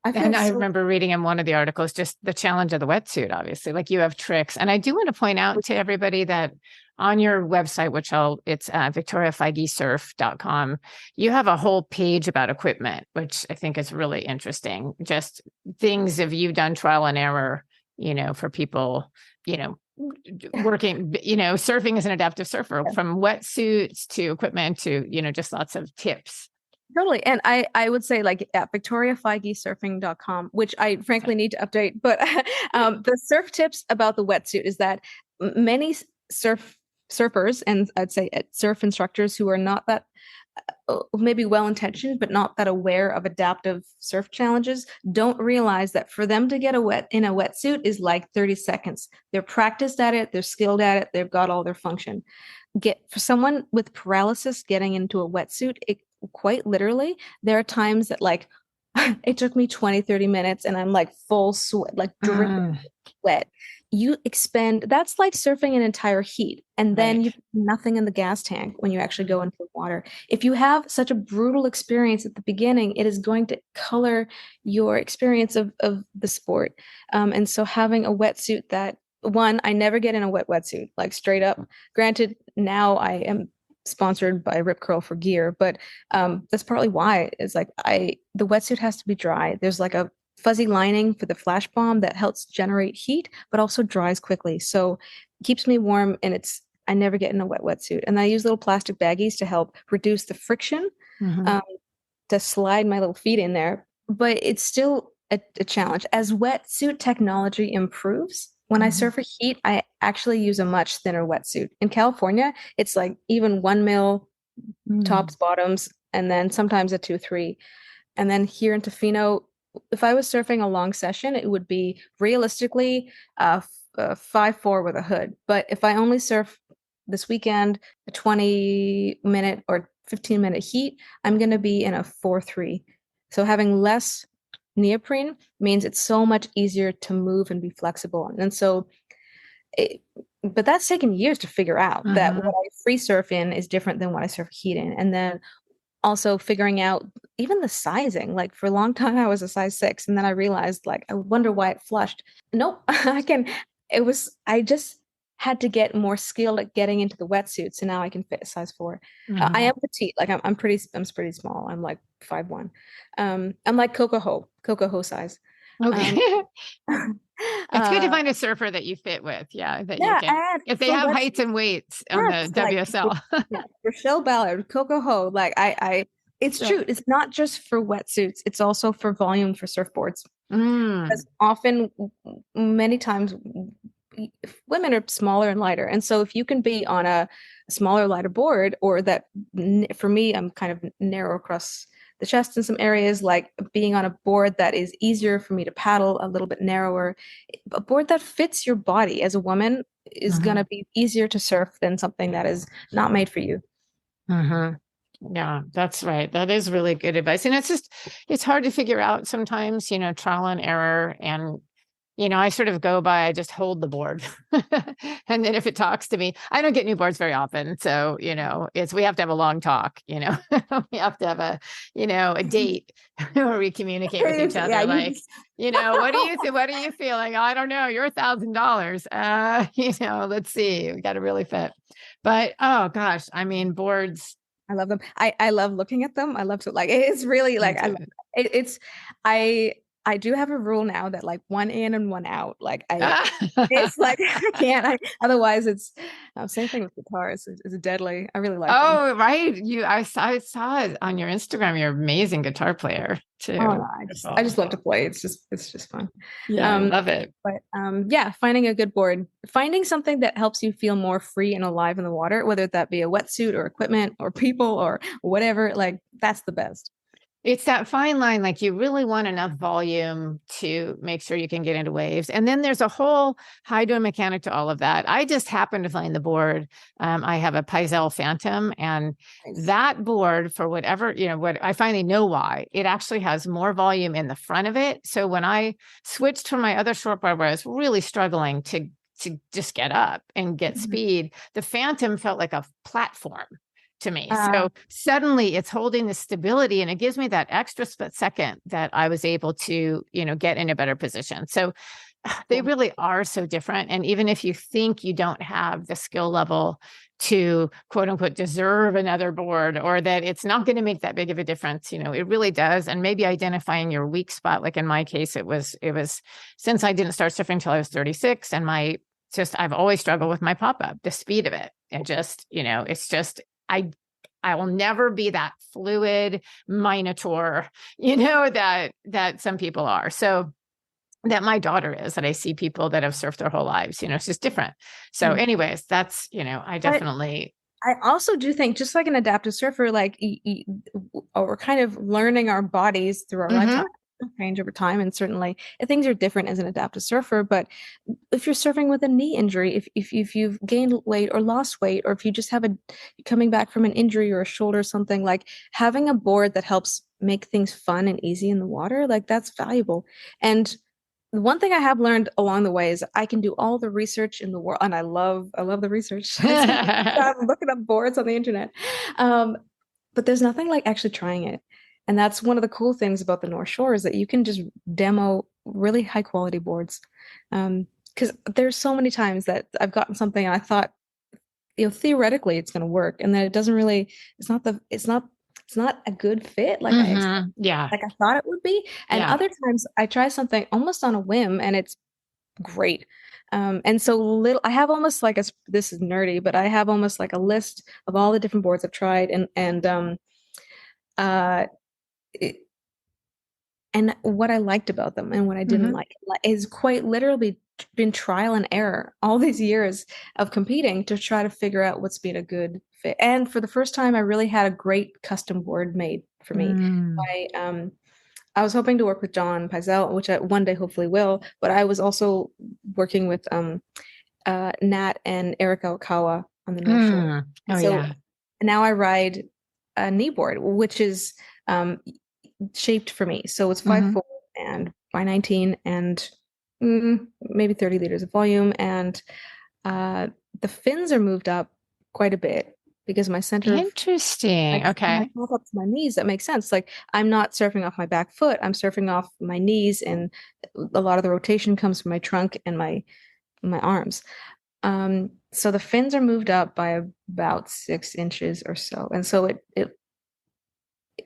I feel And I so. remember reading in one of the articles just the challenge of the wetsuit, obviously, like you have tricks. And I do want to point out to everybody that on your website, it's victoriafeigesurf.com, you have a whole page about equipment, which I think is really interesting. Just things of you done trial and error, for people, you know, working, surfing as an adaptive surfer, from wetsuits to equipment to, just lots of tips. Totally. And I would say like at victoriafeigesurfing.com, which I frankly need to update, but the surf tips about the wetsuit is that many surfers and I'd say surf instructors who are not that maybe well-intentioned but not that aware of adaptive surf challenges don't realize that for them to get in a wetsuit is like 30 seconds. They're practiced at it, they're skilled at it, they've got all their function. Get for someone with paralysis getting into a wetsuit, it quite literally there are times that like it took me 20-30 minutes and I'm like full sweat, like dripping Mm, wet. You expend that's like surfing an entire heat and then right. you put nothing in the gas tank when you actually go into the water. If you have such a brutal experience at the beginning, it is going to color your experience of the sport. And so having a wetsuit that one, I never get in a wetsuit, like straight up. Granted, now I am sponsored by Rip Curl for gear, but that's partly why. It's like the wetsuit has to be dry. There's like a fuzzy lining for the flash bomb that helps generate heat, but also dries quickly. So it keeps me warm, and I never get in a wet wetsuit. And I use little plastic baggies to help reduce the friction, Mm-hmm. um, to slide my little feet in there. But it's still a challenge. As wetsuit technology improves, when I Mm-hmm. surf for heat, I actually use a much thinner wetsuit. In California, it's like even 1 mil Mm-hmm. tops, bottoms, and then sometimes a 2-3. And then here in Tofino, if I was surfing a long session, it would be realistically 5'4" with a hood. But if I only surf this weekend, a 20-minute or 15-minute heat, I'm going to be in a 4'3". So having less neoprene means it's so much easier to move and be flexible. And so it, but that's taken years to figure out that what Mm-hmm. I free surf in is different than what I surf heat in. And then also figuring out even the sizing. Like for a long time, I was a size 6, and then I realized, like, I wonder why it flushed. Nope, I just had to get more skilled at getting into the wetsuit, so now I can fit a size 4. I Mm-hmm. am petite, like I'm pretty small. I'm like 5'1". I'm like Coco Ho size. Um, Okay. It's good to uh, find a surfer that you fit with. Yeah, that you yeah, can, and if they for have wetsuit. heights and weights on the Yes, like WSL. yeah, Rochelle Ballard, Coco Ho. Like it's Yeah. true. It's not just for wetsuits. It's also for volume for surfboards. Because Mm. often, many times, women are smaller and lighter, and so if you can be on a smaller, lighter board, or that, for me, I'm kind of narrow across the chest in some areas, like being on a board that is easier for me to paddle, a little bit narrower, a board that fits your body as a woman is going Mm-hmm. to be easier to surf than something that is not made for you. Mm-hmm. Yeah, that's right. That is really good advice. And it's hard to figure out sometimes, trial and error. And I sort of go by, I just hold the board. And then if it talks to me, I don't get new boards very often. So, we have to have a long talk, we have to have a date where we communicate with each Yeah, other. you Like, just what are you feeling? I don't know. You're $1,000. Let's see. We got to really fit. But, oh gosh, I mean, boards. I love them. I love looking at them. I love to, like, it's really Me like I love too. it. I I do have a rule now that, like, one in and one out. Like it's like I can't. Otherwise it's same thing with guitars. It's deadly. I really like them. Oh, right. I saw it on your Instagram. You're an amazing guitar player Oh too. no, I just love to play. It's just fun. Yeah, I Um, love it. but yeah, finding a good board, finding something that helps you feel more free and alive in the water, whether that be a wetsuit or equipment or people or whatever, like that's the best. It's that fine line, like you really want enough volume to make sure you can get into waves. And then there's a whole hydromechanic to all of that. I just happened to find the board. I have a Paizel Phantom, and Nice. that board, for whatever, what I finally know why, it actually has more volume in the front of it. So when I switched from my other shortboard where I was really struggling to just get up and get Mhm. speed, the Phantom felt like a platform to me. Uh, So suddenly it's holding the stability, and it gives me that extra split second that I was able to, get in a better position. So they cool. really are so different. And even if you think you don't have the skill level to quote unquote deserve another board, or that it's not going to make that big of a difference, it really does. And maybe identifying your weak spot, like in my case, it was since I didn't start surfing until I was 36, and I've always struggled with my pop-up, the speed of it. And just, it's just, I I will never be that fluid minotaur, that some people are. So that my daughter is, that I see people that have surfed their whole lives, it's just different. So Mm. anyways, that's, I But definitely. I also do think, just like an adaptive surfer, like we're kind of learning our bodies through our lifetime, Mhm. change over time, and certainly things are different as an adaptive surfer. But if you're surfing with a knee injury, if you've gained weight or lost weight, or if you just have coming back from an injury or a shoulder or something, like having a board that helps make things fun and easy in the water, like that's valuable. And one thing I have learned along the way is I can do all the research in the world, and I love the research. I spend time looking up boards on the internet, um, but there's nothing like actually trying it, and that's one of the cool things about the North Shore is that you can just demo really high quality boards. Because there's so many times that I've gotten something and I thought theoretically it's going to work, and then it doesn't really. It's not a good fit Yeah. like I thought it would be. And Yeah. other times I try something almost on a whim, and it's great. And so I have almost like this is nerdy, but I have almost like a list of all the different boards I've tried, uh, it, and what I liked about them and what I didn't Hmm. like is quite literally been trial and error all these years of competing to try to figure out what's been a good fit. And for the first time, I really had a great custom board made for me. Mm. I was hoping to work with John Pizell, which I one day hopefully will, but I was also working with Nat and Erica Okawa on the North Shore. Mm. And Oh, so yeah. now I ride a knee board, which is shaped for me. So it's Hmm. 5'4" and by 19 and maybe 30 liters of volume. And uh, the fins are moved up quite a bit because my center of Interesting. my Okay. top up to my knees, that makes sense. Like I'm not surfing off my back foot, I'm surfing off my knees, and a lot of the rotation comes from my trunk and my arms. So the fins are moved up by about 6 inches or so. And so it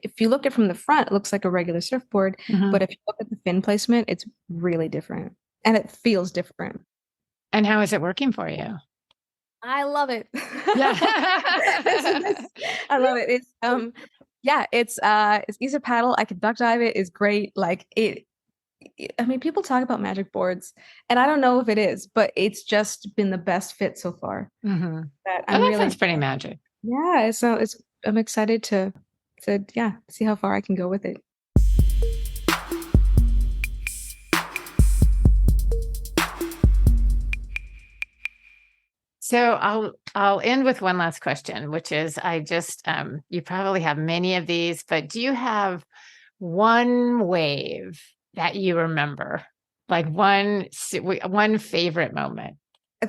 if you look at it from the front, it looks like a regular surfboard, Hmm. but if you look at the fin placement, it's really different and it feels different. And how is it working for you? I love it. Yeah. I love it. Yeah, it's easy to paddle. I can duck dive it. It's great. I mean, people talk about magic boards, and I don't know if it is, but it's just been the best fit so far. Hmm. That Oh, I'm that really, sounds pretty magic. yeah. So I'm excited to yeah, see how far I can go with it. So I'll end with one last question, which is I just you probably have many of these, but do you have one wave that you remember? Like one favorite moment?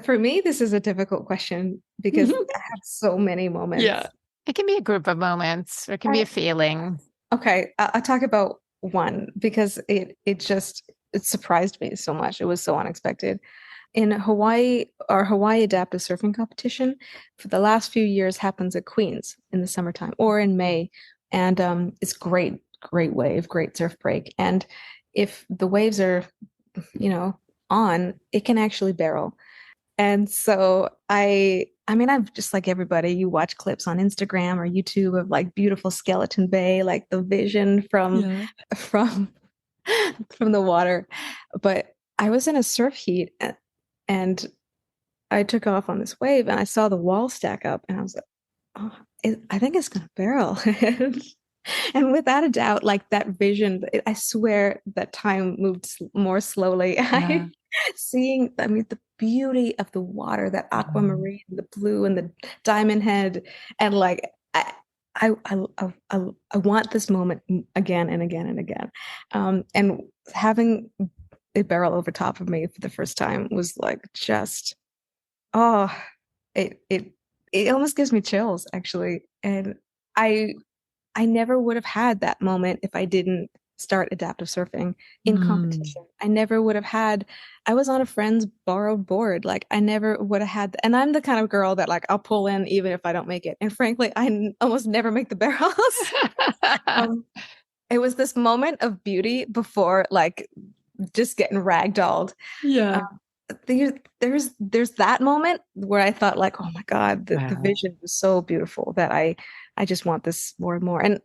For me, this is a difficult question because I have so many Yeah. moments. It can be a group of moments, or it can be I, a feeling. okay, I'll talk about one because it surprised me so much. It was so unexpected. In Hawaii, our Hawaii Adaptive Surfing Competition for the last few years happens at Queens in the summertime or in May. And it's great wave, great surf break. And if the waves are, you know, on, it can actually barrel. And so I mean, I'm just like everybody, you watch clips on Instagram or YouTube of like beautiful skeleton bay, like the vision Yeah. from from the water. But I was in a surf heat and I took off on this wave and I saw the wall stack up and I was like, oh, I think it's gonna barrel. And without a doubt, like that vision, I swear that time moved more slowly. Yeah. I seeing, I mean, the beauty of the water, that Mm. aquamarine, the blue and the diamond head, and like I want this moment again and again and again. And having it barrel over top of me for the first time was like just oh, it it it almost gives me chills actually. And I I never would have had that moment if I didn't start adaptive surfing in Mm. competition. I never would have had, I was on a friend's borrowed board. Like I never would have had, and I'm the kind of girl that like I'll pull in even if I don't make it. And frankly, almost never make the barrels. um, it was this moment of beauty before like just getting ragdolled. Yeah. Um, there's that moment where I thought like, oh my God, the Wow. vision was so beautiful that I just want this more and more. And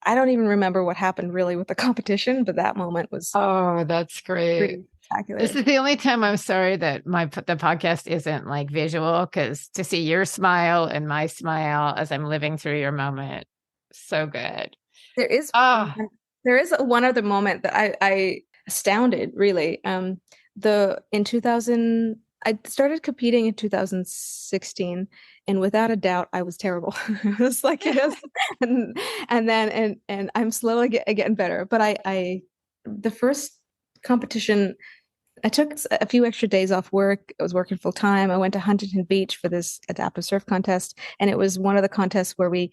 I don't even remember what happened really with the competition, but that moment was Oh, that's great. pretty This spectacular. is the only time I'm sorry that the podcast isn't like visual, because to see your smile and my smile as I'm living through your moment, so good. There is Oh, there is one other moment that I astounded really. The in 2000 I started competing in 2016 and without a doubt I was terrible. It was like it was and then and I'm slowly getting better. But I the first competition I took a few extra days off work. I was working full time. I went to Huntington Beach for this adaptive surf contest, and it was one of the contests where we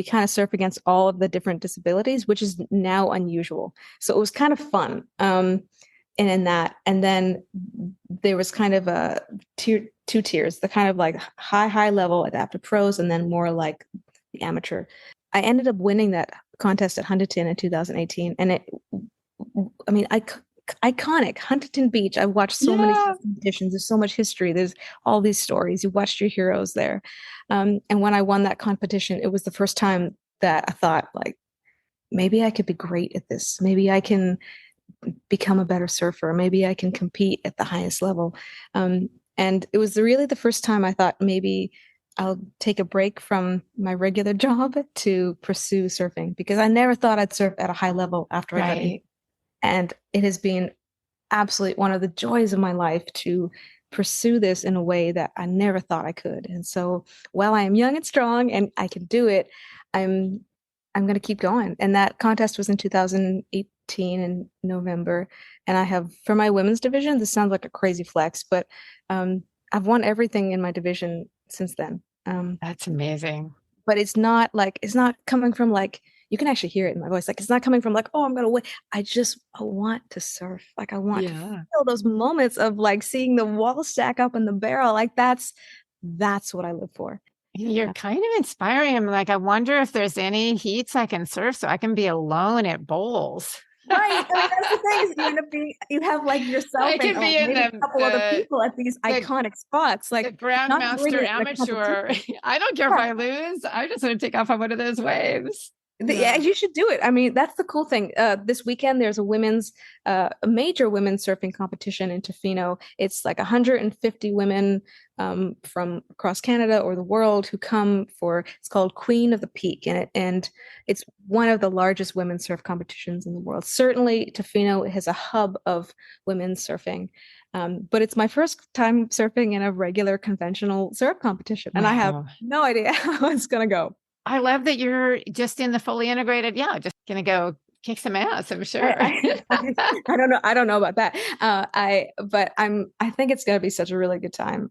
kind of surf against all of the different disabilities, which is now unusual. So it was kind of fun. in that. And then there was kind of a two tiers, the kind of like high level adaptive pros, and then more like the amateur. I ended up winning that contest at Huntington in 2018, and I mean, iconic Huntington Beach. I've watched so many competitions. There's so much history. There's all these stories. You watched your heroes there, and when I won that competition, it was the first time that I thought, like, maybe I could be great at this. Maybe I can become a better surfer. Maybe I can compete at the highest level. And it was really the first time I thought maybe I'll take a break from my regular job to pursue surfing, because I never thought I'd surf at a high level after I got in. And it has been absolutely one of the joys of my life to pursue this in a way that I never thought I could. And so while I am young and strong and I can do it, I'm going to keep going. And that contest was in 2018 in November. And I have, for my women's division, this sounds like a crazy flex, but I've won everything in my division since then. That's amazing. But it's not coming from like, you can actually hear it in my voice. Like, it's not coming from like, oh, I'm going to win. I want to surf. Like, I want to feel those moments of like seeing the wall stack up in the barrel. Like that's what I live for. You're kind of inspiring. I'm like, I wonder if there's any heats I can surf so I can be alone at bowls. Right. I mean, that's the thing. Is you end up you have like yourself and maybe a couple other people at these iconic spots. Like the Grandmaster Amateur. I don't care if I lose. I just want to take off on one of those waves. Yeah, you should do it. I mean, that's the cool thing. This weekend, there's a major women's surfing competition in Tofino. It's like 150 women from across Canada or the world who come for. It's called Queen of the Peak, and it's one of the largest women's surf competitions in the world. Certainly, Tofino has a hub of women's surfing. But it's my first time surfing in a regular conventional surf competition, and I have no idea how it's going to go. I love that you're just in the fully integrated. Yeah, just gonna go kick some ass, I'm sure. I don't know. I don't know about that. I think it's gonna be such a really good time.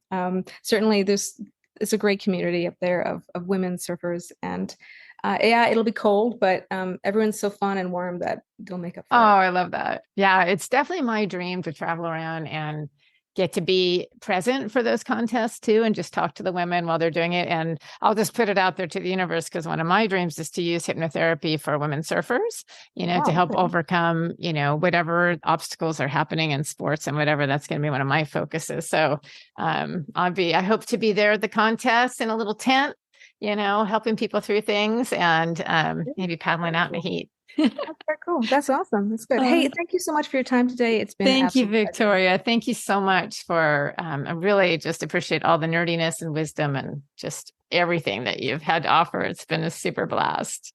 Certainly it's a great community up there of women surfers, and it'll be cold, but everyone's so fun and warm that they'll make up for it. I love that. Yeah, it's definitely my dream to travel around and get to be present for those contests too, and just talk to the women while they're doing it. And I'll just put it out there to the universe, because one of my dreams is to use hypnotherapy for women surfers, to help overcome, whatever obstacles are happening in sports and whatever. That's going to be one of my focuses. So I hope to be there at the contest in a little tent, helping people through things, and maybe paddling out in the heat. That's very cool. That's awesome. That's good. Hey, thank you so much for your time today. It's been thank you, Victoria. Pleasure. Thank you so much for I really just appreciate all the nerdiness and wisdom and just everything that you've had to offer. It's been a super blast.